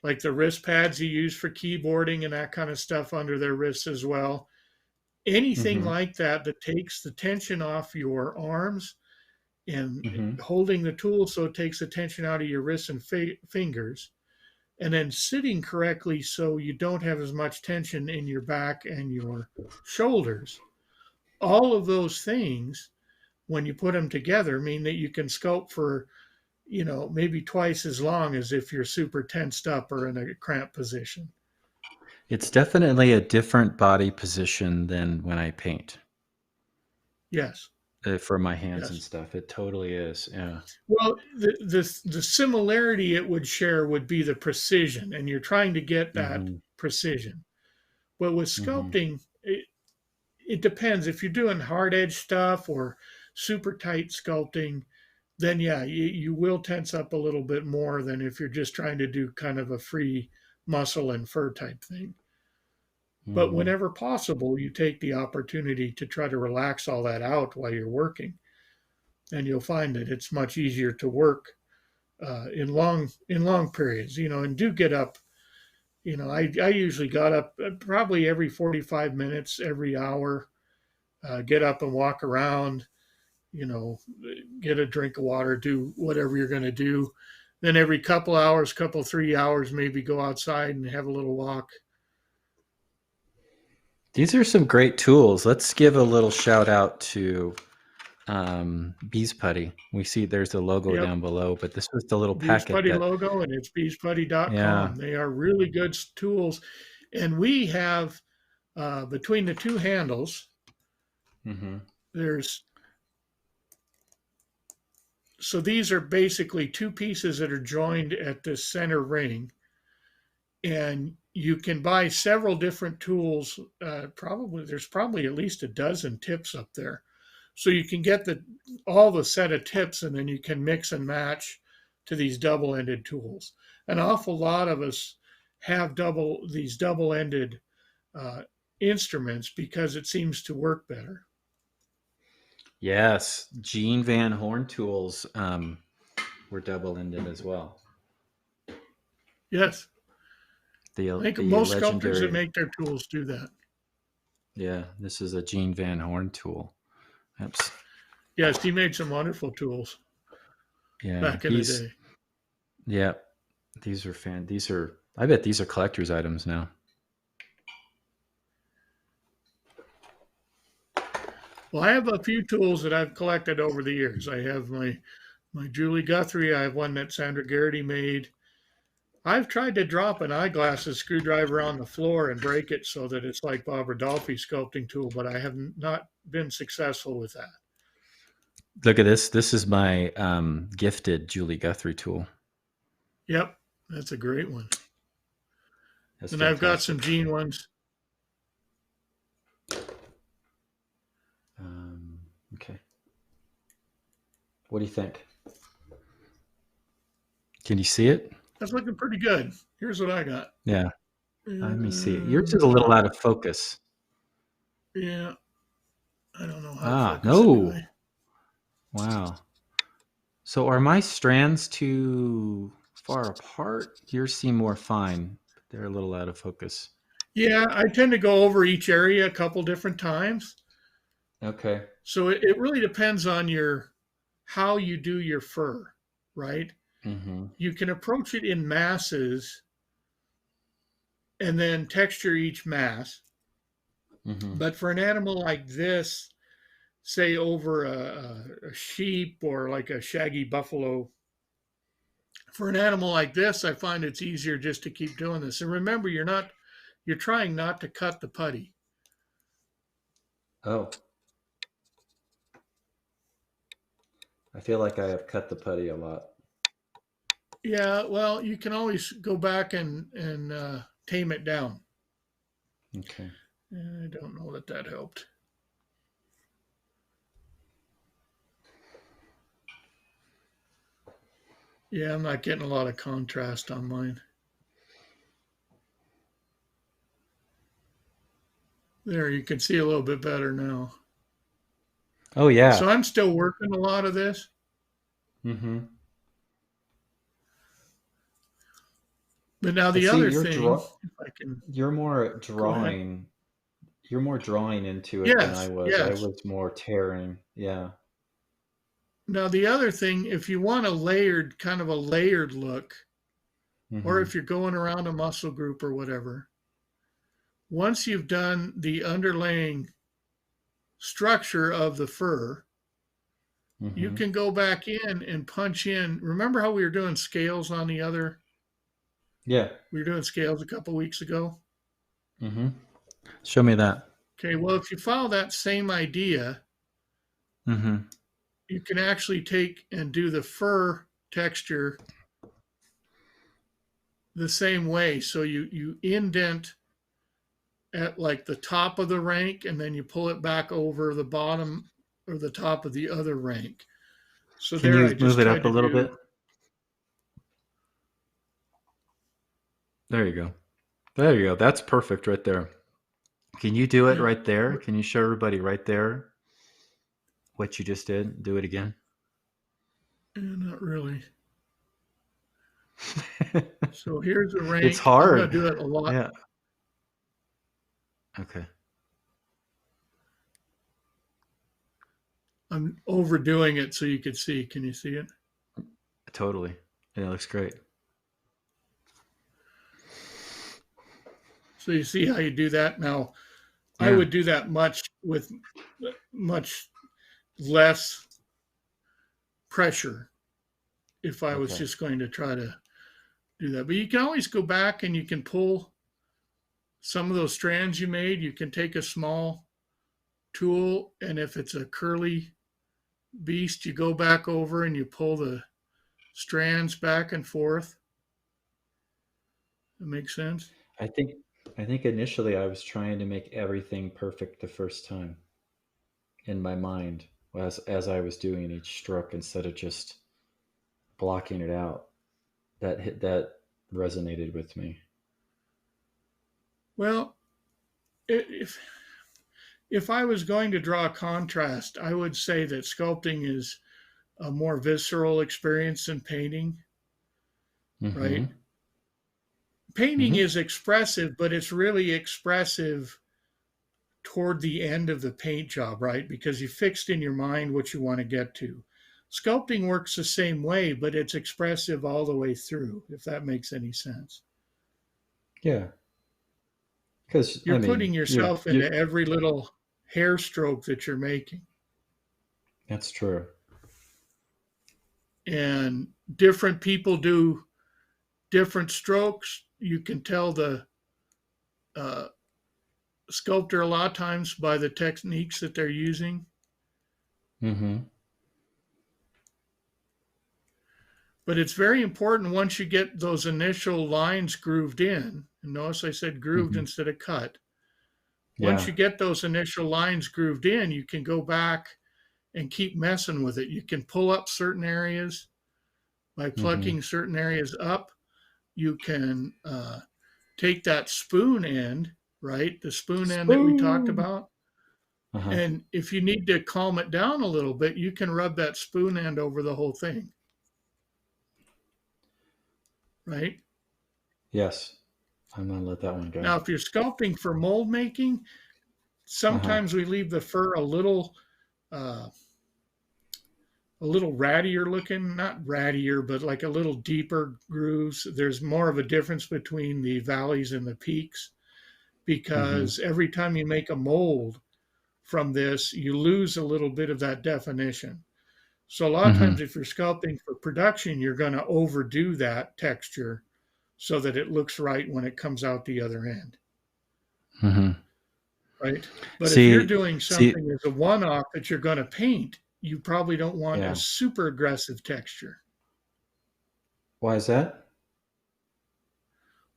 like the wrist pads you use for keyboarding and that kind of stuff under their wrists as well. Anything like that takes the tension off your arms and holding the tool so it takes the tension out of your wrists and fingers, and then sitting correctly so you don't have as much tension in your back and your shoulders. All of those things, when you put them together, mean that you can sculpt for, maybe twice as long as if you're super tensed up or in a cramped position. It's definitely a different body position than when I paint. Yes. For my hands and stuff. It totally is. Yeah. Well, the similarity it would share would be the precision, and you're trying to get that precision. But with sculpting, it depends. If you're doing hard edge stuff or super tight sculpting, then yeah, you will tense up a little bit more than if you're just trying to do kind of a free muscle and fur type thing. But whenever possible, you take the opportunity to try to relax all that out while you're working. And you'll find that it's much easier to work in long periods, and do get up. I usually got up probably every 45 minutes, every hour, get up and walk around, get a drink of water, do whatever you're going to do. Then every couple hours, 3 hours, maybe go outside and have a little walk. These are some great tools. Let's give a little shout out to Bees Putty. We see there's the logo down below, but this was the little packet. Bees Putty logo, and it's beesputty.com. Yeah. They are really good tools. And we have, between the two handles, so these are basically two pieces that are joined at the center ring. And you can buy several different tools. There's probably at least a dozen tips up there. So you can get all the set of tips, and then you can mix and match to these double-ended tools. An awful lot of us have these double-ended instruments because it seems to work better. Yes, Gene Van Horn tools were double-ended as well. Yes. I think most sculptors that make their tools do that. Yeah, this is a Gene Van Horn tool. Oops. Yes, he made some wonderful tools. Yeah, back in the day. Yeah, I bet these are collector's items now. Well, I have a few tools that I've collected over the years. I have my Julie Guthrie. I have one that Sandra Garrity made. I've tried to drop an eyeglasses screwdriver on the floor and break it so that it's like Bob Rodolphi's sculpting tool, but I have not been successful with that. Look at this. This is my gifted Julie Guthrie tool. Yep, that's a great one. And fantastic. I've got some Gene ones. Okay. What do you think? Can you see it? That's looking pretty good. Here's what I got. Yeah. Let me see it. Yours is a little out of focus. Yeah. I don't know how to focus no. Anyway. Wow. So are my strands too far apart? Yours seem more fine. They're a little out of focus. Yeah, I tend to go over each area a couple different times. Okay. So it really depends on how you do your fur, right? Mm-hmm. You can approach it in masses and then texture each mass. Mm-hmm. But for an animal like this, say over a sheep or like a shaggy buffalo, for an animal like this, I find it's easier just to keep doing this. And remember, you're trying not to cut the putty. Oh. I feel like I have cut the putty a lot. Yeah, well, you can always go back and tame it down. Okay. I don't know that helped. Yeah, I'm not getting a lot of contrast on mine. There, you can see a little bit better now. Oh, yeah. So I'm still working a lot of this. Mm-hmm. But now the other thing, if I can... You're more drawing. You're more drawing into it than I Yes, was. I yes. was more tearing. Yeah. Now the other thing, if you want a layered, kind of a layered look, or if you're going around a muscle group or whatever, once you've done the underlaying structure of the fur, you can go back in and punch in. Remember how we were doing scales on the other? Yeah. We were doing scales a couple weeks ago. Mm-hmm. Show me that. Okay, well, if you follow that same idea, you can actually take and do the fur texture the same way. So you indent at like the top of the rank, and then you pull it back over the bottom or the top of the other rank. So can there, you I just move it tried up a to little do... bit? There you go. There you go. That's perfect right there. Can you do it right there? Can you show everybody right there what you just did? Do it again. Not really. So here's a rank. It's hard. I'm going to do it a lot. Yeah. Okay. I'm overdoing it so you can see. Can you see it? Totally. Yeah, it looks great. So you see how you do that? Now, yeah. I would do that with much less pressure if I was just going to try to do that. But you can always go back and you can pull some of those strands you made. You can take a small tool, and if it's a curly beast, you go back over and you pull the strands back and forth. That makes sense? I think initially I was trying to make everything perfect the first time in my mind as I was doing each stroke instead of just blocking it out. That resonated with me. Well, if I was going to draw a contrast, I would say that sculpting is a more visceral experience than painting, right? Painting is expressive, but it's really expressive toward the end of the paint job, right? Because you fixed in your mind what you want to get to. Sculpting works the same way, but it's expressive all the way through, if that makes any sense. Yeah. Because you're putting yourself into every little hair stroke that you're making. That's true. And different people do different strokes. You can tell the sculptor a lot of times by the techniques that they're using. But it's very important once you get those initial lines grooved in, and notice I said grooved instead of cut. Once you get those initial lines grooved in, you can go back and keep messing with it. You can pull up certain areas by plugging certain areas up. You can take that spoon end, right? The spoon end that we talked about. And if you need to calm it down a little bit, you can rub that spoon end over the whole thing. Right? Yes. I'm going to let that one go. Now, if you're sculpting for mold making, sometimes we leave the fur a little rattier looking, not rattier, but like a little deeper grooves. There's more of a difference between the valleys and the peaks because every time you make a mold from this, you lose a little bit of that definition. So a lot of times if you're sculpting for production, you're going to overdo that texture so that it looks right when it comes out the other end. Right? But if you're doing something as a one-off that you're going to paint, you probably don't want a super aggressive texture. Why is that?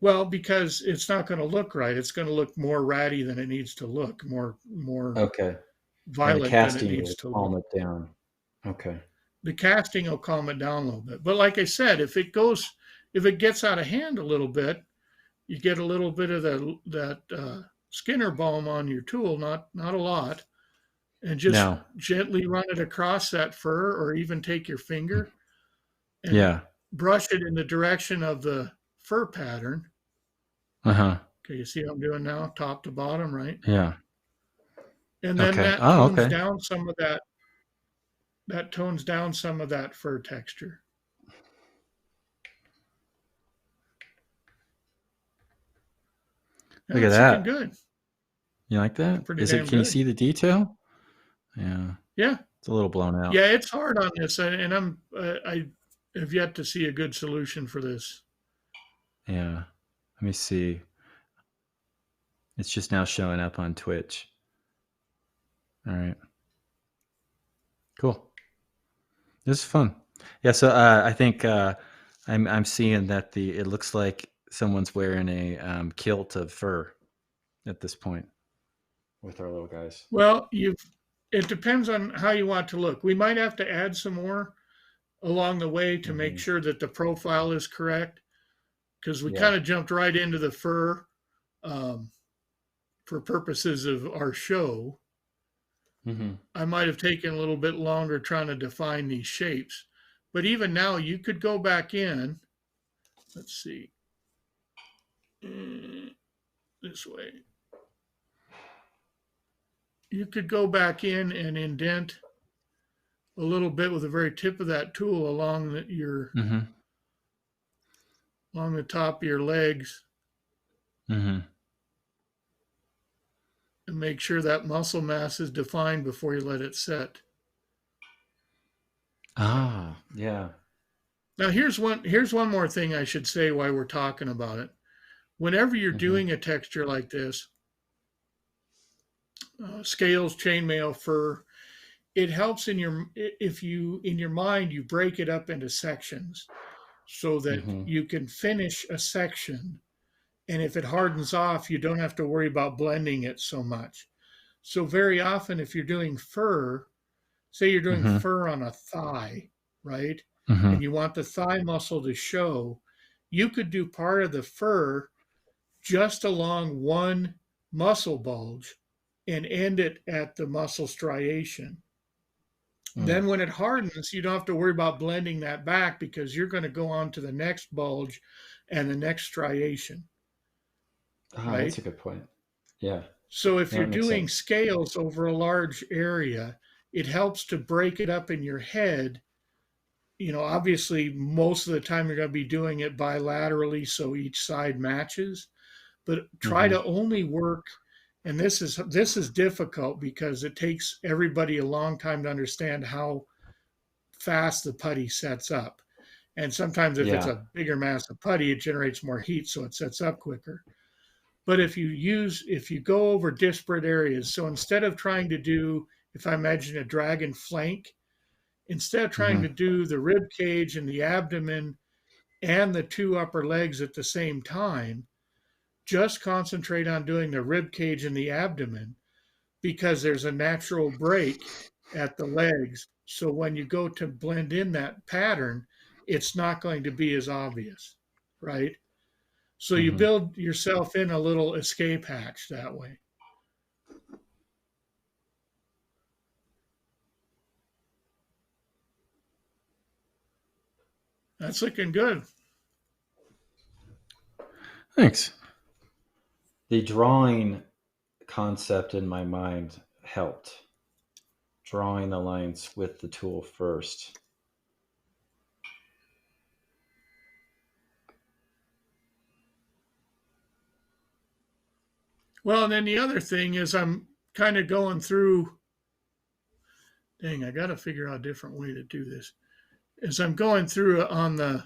Well, because it's not going to look right. It's going to look more ratty than it needs to look, more Okay. And the violent than it casting needs will to look. calm it down. Okay. The casting will calm it down a little bit. But like I said, if it gets out of hand a little bit, you get a little bit of that Skinner balm on your tool, not a lot, and just No. gently run it across that fur, or even take your finger and Yeah. brush it in the direction of the fur pattern. Uh-huh. Okay, you see what I'm doing now, top to bottom, right? Yeah. And then Okay. that Oh, tones okay. down some of that. That tones down some of that fur texture. Yeah, Look at it's looking that. good. You like that? Pretty Is it? damn Can you good. see the detail? Yeah. Yeah, It's a little blown out. yeah, it's hard on this, and I have yet to see a good solution for this. Yeah. Let me see. It's just now showing up on Twitch. All right. Cool. This is fun. Yeah. So I think I'm seeing that it looks like someone's wearing a kilt of fur at this point with our little guys. Well, it depends on how you want to look. We might have to add some more along the way to make sure that the profile is correct, because we kind of jumped right into the fur for purposes of our show. I might have taken a little bit longer trying to define these shapes, but even now you could go back in. Let's see. This way. You could go back in and indent a little bit with the very tip of that tool along along the top of your legs, and make sure that muscle mass is defined before you let it set. Ah, yeah. Now here's one more thing I should say while we're talking about it. Whenever you're doing a texture like this, scales, chainmail, fur, it helps in your mind you break it up into sections so that you can finish a section, and if it hardens off, you don't have to worry about blending it so much. So very often, if you're doing fur, say you're doing fur on a thigh, right? And you want the thigh muscle to show, you could do part of the fur just along one muscle bulge and end it at the muscle striation. Then when it hardens, you don't have to worry about blending that back, because you're going to go on to the next bulge and the next striation. Right? That's a good point. Yeah. So if you're doing scales over a large area, it helps to break it up in your head. Obviously, most of the time you're going to be doing it bilaterally, so each side matches. But try to only work, and this is difficult because it takes everybody a long time to understand how fast the putty sets up. And sometimes if it's a bigger mass of putty, it generates more heat, so it sets up quicker. But if you go over disparate areas, so instead of trying to do, if I imagine a dragon flank, instead of trying to do the rib cage and the abdomen and the two upper legs at the same time, just concentrate on doing the rib cage and the abdomen, because there's a natural break at the legs. So when you go to blend in that pattern, it's not going to be as obvious, right? So you build yourself in a little escape hatch that way. That's looking good. Thanks. The drawing concept in my mind helped. Drawing the lines with the tool first. Well, and then the other thing is I'm kind of going through, I got to figure out a different way to do this. As I'm going through on the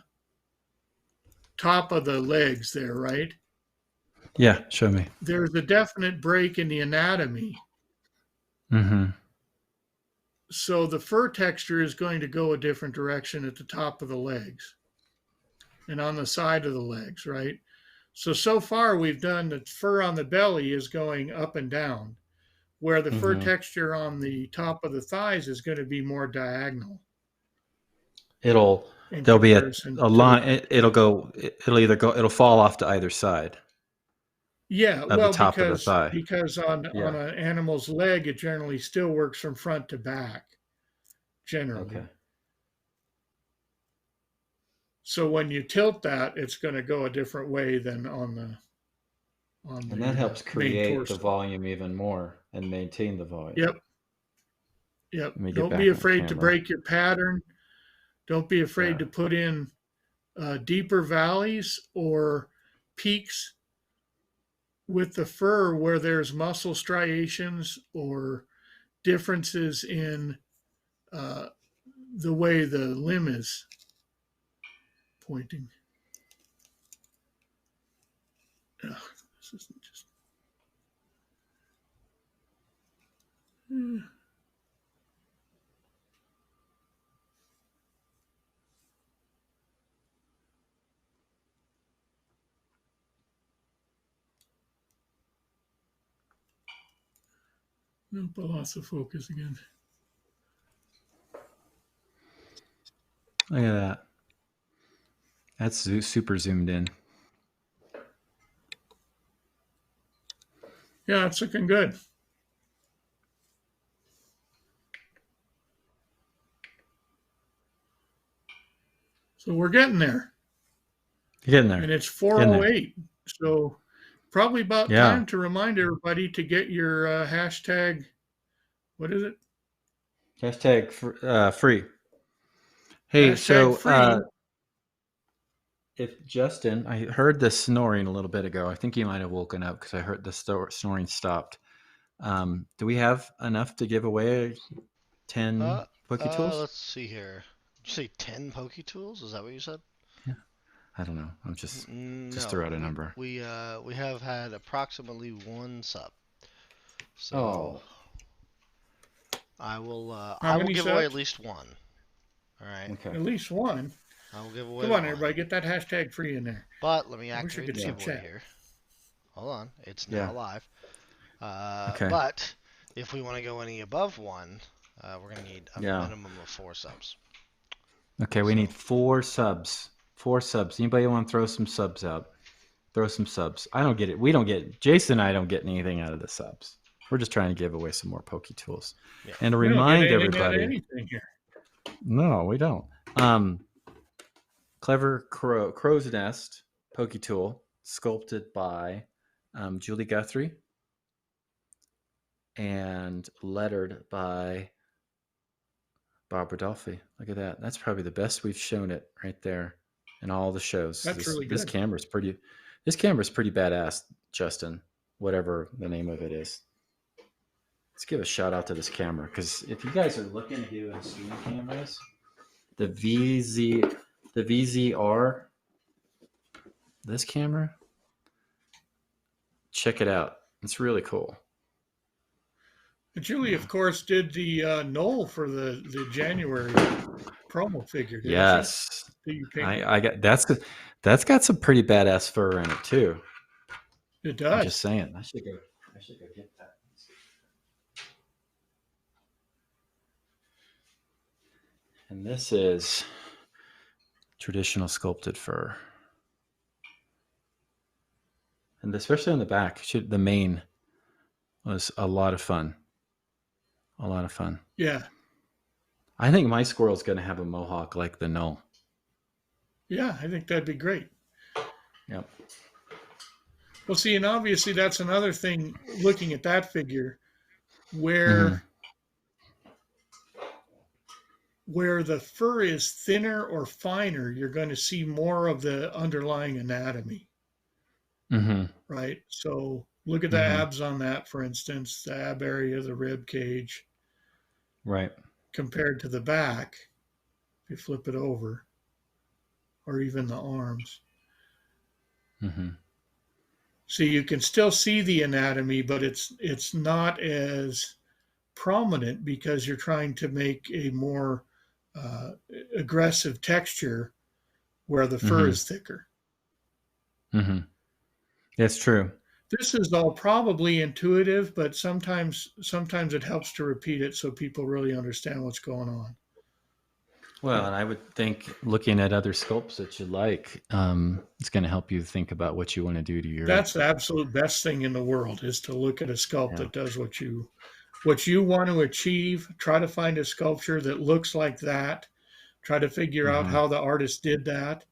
top of the legs there, right? Yeah, show me. There's a definite break in the anatomy. So the fur texture is going to go a different direction at the top of the legs and on the side of the legs, right? So far we've done the fur on the belly is going up and down, where the fur texture on the top of the thighs is going to be more diagonal. There'll be a line. It'll fall off to either side. Yeah, of the top of the thigh. Because on an animal's leg, it generally still works from front to back, generally. Okay. So when you tilt that, it's going to go a different way than on the. And that helps create the volume even more and maintain the volume. Yep. Don't be afraid to break your pattern. Don't be afraid to put in deeper valleys or peaks with the fur where there's muscle striations or differences in the way the limb is pointing. Ugh, this isn't just. Nope, I lost the focus again. Look at that. That's super zoomed in. Yeah, it's looking good. So we're getting there. You're getting there. And it's 4:08. So probably about time to remind everybody to get your hashtag. What is it? Hashtag free. Hey, hashtag free. If Justin, I heard the snoring a little bit ago. I think he might have woken up because I heard the snoring stopped. Do we have enough to give away 10 Poke-Tools? Let's see here. Did you say 10 Poke-Tools? Is that what you said? Yeah. I don't know. I'm just throw out a number. We have had approximately 1 sub. So I will give away at least 1. All right. Okay. At least 1. I will give away. Come on, everybody, get that hashtag free in there. But let me activate the giveaway here. Hold on, it's now live. Okay. But if we want to go any above 1, we're gonna need a minimum of 4 subs. Okay, we need 4 subs. 4 subs. Anybody want to throw some subs out? Throw some subs. I don't get it. We don't get. Jason and I don't get anything out of the subs. We're just trying to give away some more Poke-Tools. Yeah. And to remind everybody. No, we don't. Clever Crow's Nest Poke-Tool, sculpted by Julie Guthrie and lettered by Bob Rodolphe. Look at that. That's probably the best we've shown it right there in all the shows. That's really good. This camera's pretty badass, Justin, whatever the name of it is. Let's give a shout out to this camera, because if you guys are looking to do stream cameras, the VZR, this camera, check it out. It's really cool. Julie, of course, did the Knoll for the January promo figure. Yes, I got that's got some pretty badass fur in it too. It does. I'm just saying, I should go get that. And this is traditional sculpted fur. And especially on the back, the mane was a lot of fun. A lot of fun. Yeah. I think my squirrel's going to have a mohawk like the Knoll. Yeah, I think that'd be great. Yep. Well, see, and obviously that's another thing, looking at that figure, where the fur is thinner or finer, you're going to see more of the underlying anatomy. Right? So look at the abs on that, for instance, the ab area, the rib cage. Right. Compared to the back, if you flip it over, or even the arms. So you can still see the anatomy, but it's not as prominent because you're trying to make a more aggressive texture where the fur is thicker. That's true. This is all probably intuitive, but sometimes it helps to repeat it so people really understand what's going on. Well, and I would think looking at other sculpts that you like, it's going to help you think about what you want to do to your. That's the absolute best thing in the world, is to look at a sculpt that does what you want to achieve. Try to find a sculpture that looks like that. Try to figure out how the artist did that.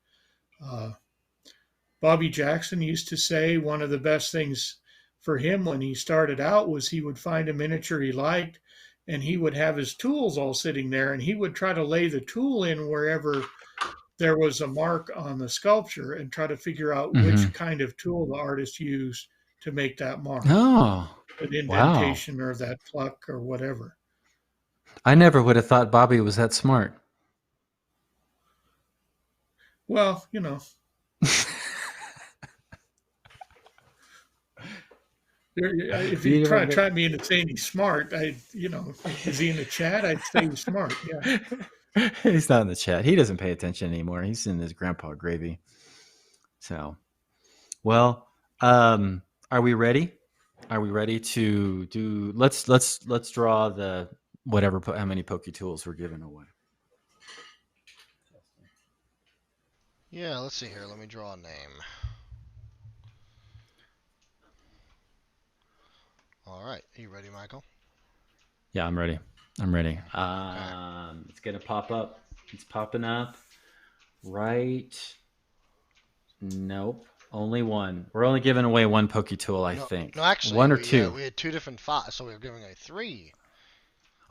Bobby Jackson used to say one of the best things for him when he started out was he would find a miniature he liked, and he would have his tools all sitting there, and he would try to lay the tool in wherever there was a mark on the sculpture and try to figure out which kind of tool the artist used to make that mark. Oh, that indentation or that pluck or whatever. I never would have thought Bobby was that smart. Well, you know. If you try me into saying he's smart, is he in the chat? I'd say he's smart. Yeah. He's not in the chat. He doesn't pay attention anymore. He's in his grandpa gravy. So, well, are we ready? Are we ready to do? Let's draw the whatever. How many Poke Tools we're giving away? Yeah, let's see here. Let me draw a name. All right. Are you ready, Michael? Yeah, I'm ready. Okay. It's going to pop up. It's popping up. Right. Nope. Only one. We're only giving away one Poke Tool, I think. No, actually. One or two. We had two different files, so we were giving away three.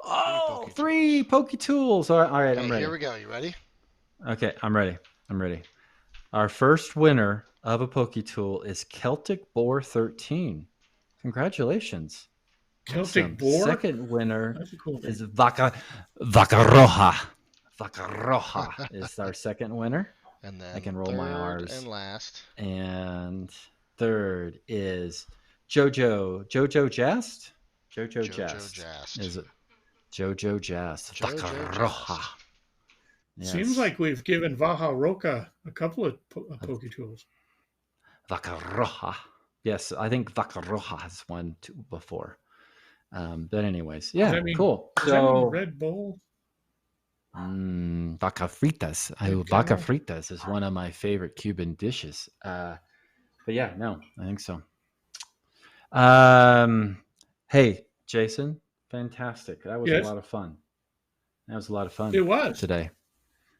Oh, three Poke Tools. All right, okay, I'm ready. Here we go. You ready? Okay, I'm ready. Our first winner of a Poke Tool is Celtic Boar 13. Congratulations. Celtic Boar? Second winner is Vaca Roja. Vaca Roja is our second winner. And then I can roll my R's. And last. And third is Jojo Jast? Jojo Jast. Is it Jojo Jast? Vaca Roja. Yes. Seems like we've given Vaca Roca a couple of Poke Tools. Vaca Roja. Yes, I think Vaca Roja has won before. But anyways, yeah, cool. Does that mean Red Bull? Vaca fritas. Vaca fritas is one of my favorite Cuban dishes. But yeah, no, I think so. Hey, Jason, fantastic. That was a lot of fun. It was today.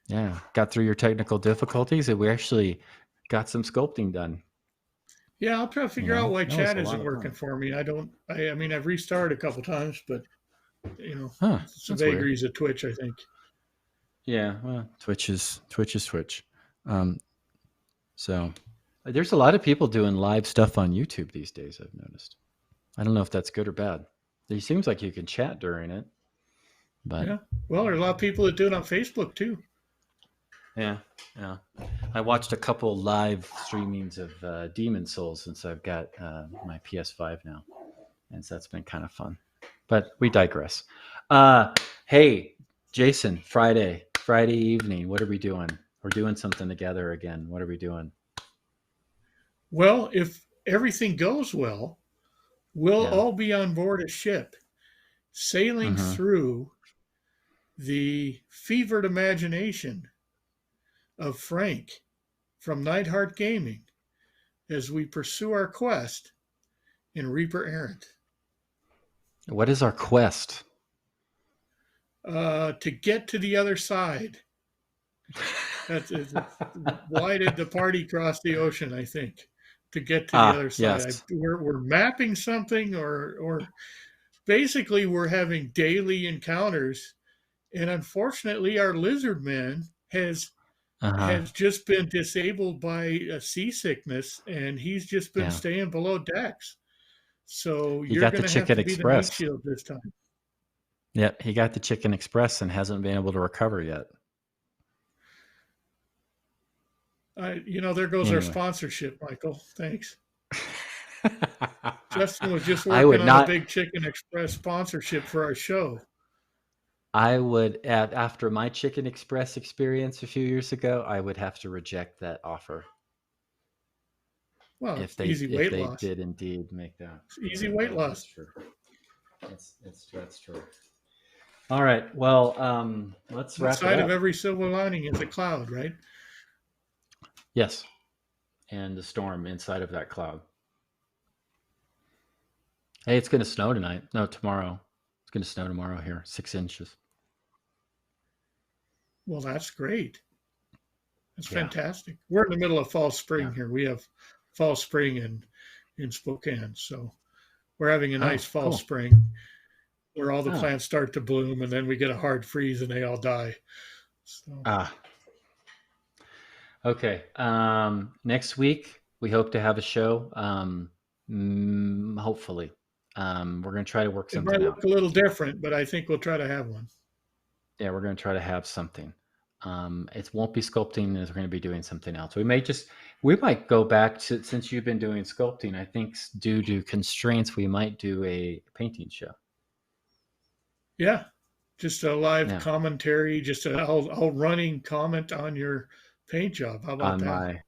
Yeah, got through your technical difficulties, and we actually got some sculpting done. Yeah, I'll try to figure out why chat isn't working for me. I mean, I've restarted a couple times, but some vagaries of Twitch, I think. Yeah, well, Twitch is Twitch. So there's a lot of people doing live stuff on YouTube these days, I've noticed. I don't know if that's good or bad. It seems like you can chat during it. But yeah. Well, there's a lot of people that do it on Facebook too. Yeah. I watched a couple live streamings of Demon Souls since I've got my PS5 now, and so that's been kind of fun. But we digress. Hey, Jason, Friday evening, what are we doing? We're doing something together again. What are we doing? Well, if everything goes well, we'll all be on board a ship, sailing through the fevered imagination of Frank from Nightheart Gaming as we pursue our quest in Reaper Errant. What is our quest? To get to the other side. Why did the party cross the ocean, I think, to get to the other side? Yes. We're mapping something or basically we're having daily encounters, and unfortunately our lizard man has just been disabled by a seasickness, and he's just been staying below decks. So you're going to have to be the meat shield this time. Yep, he got the Chicken Express and hasn't been able to recover yet. There goes our sponsorship, Michael. Thanks. Justin was just working on a big Chicken Express sponsorship for our show. I would, after my Chicken Express experience a few years ago, I would have to reject that offer. Well, if they easy weight loss. did indeed make that. Easy weight loss. That's true. That's true. All right. Well, let's wrap it Inside up. of every silver lining is a cloud, right? Yes. And the storm inside of that cloud. Hey, it's going to snow tonight. No, tomorrow. It's going to snow tomorrow here, 6 inches. Well, that's great. That's fantastic. We're in the middle of fall spring here. We have fall spring in Spokane. So we're having a nice fall spring where all the plants start to bloom, and then we get a hard freeze and they all die. So. Okay. Next week, we hope to have a show. Hopefully. We're going to try to work something out. It might look a little different, but I think we'll try to have one. Yeah, we're going to try to have something. It won't be sculpting, as we're going to be doing something else. We might go back to, since you've been doing sculpting, I think due to constraints, we might do a painting show. Yeah, just a live commentary, just a running comment on your paint job. How about that?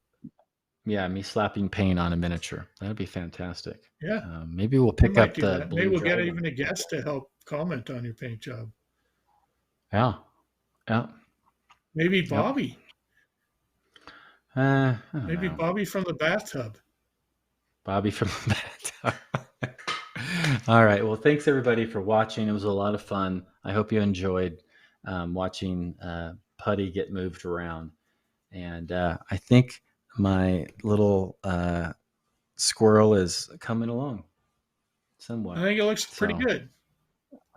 Me slapping paint on a miniature. That'd be fantastic. Yeah. Maybe we'll pick up the. Maybe we'll get even a guest to help comment on your paint job. Yeah. Maybe Bobby. Maybe Bobby from the bathtub. Bobby from the bathtub. All right. Well, thanks everybody for watching. It was a lot of fun. I hope you enjoyed watching Putty get moved around. And I think my little squirrel is coming along somewhat. I think it looks pretty good.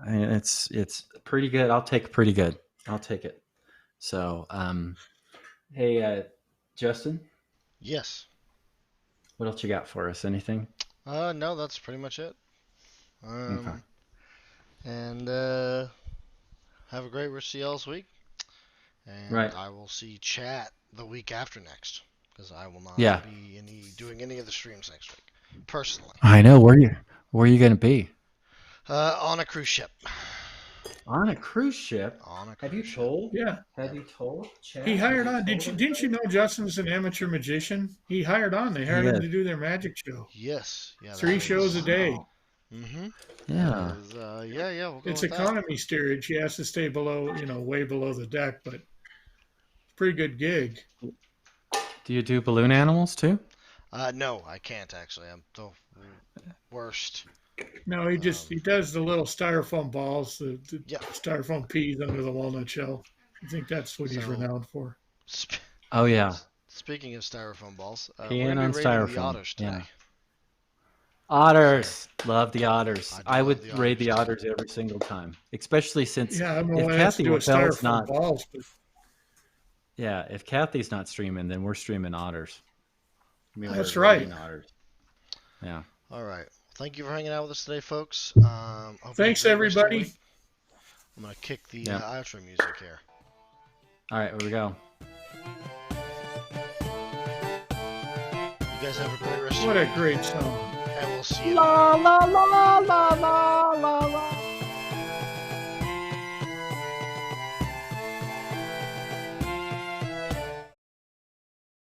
It's pretty good. I'll take pretty good. I'll take it. So, hey, Justin? Yes. What else you got for us? Anything? No, that's pretty much it. Okay. And have a great rest of y'all's week. And I will see chat the week after next, because I will not be doing any of the streams next week, personally. I know. Where are you going to be? On a cruise ship. On a cruise ship? Have you told? Yeah. Have you told? Chad? He hired on. Didn't you know Justin's an amateur magician? He hired on. They hired him to do their magic show. Yes. Yeah. 3 shows a day. Mm-hmm. Yeah. We'll go it's with economy steerage. He has to stay below, way below the deck, but it's a pretty good gig. Do you do balloon animals too? No, I can't actually. I'm the worst. No, he does the little styrofoam balls, the styrofoam peas under the walnut shell. I think that's what he's renowned for. Oh yeah. Speaking of styrofoam balls, peeing on styrofoam. The otters today. Yeah. Otters, love the otters. I would raid the otters every single time, especially since if Kathy Wapell's not. Balls, Yeah, if Kathy's not streaming, then we're streaming otters. That's right. Otters. Yeah. All right. Thank you for hanging out with us today, folks. Thanks, everybody. I'm going to kick the outro music here. All right, here we go. You guys have a great rest of your week. What a great song. And we'll see you. La la la la la la la.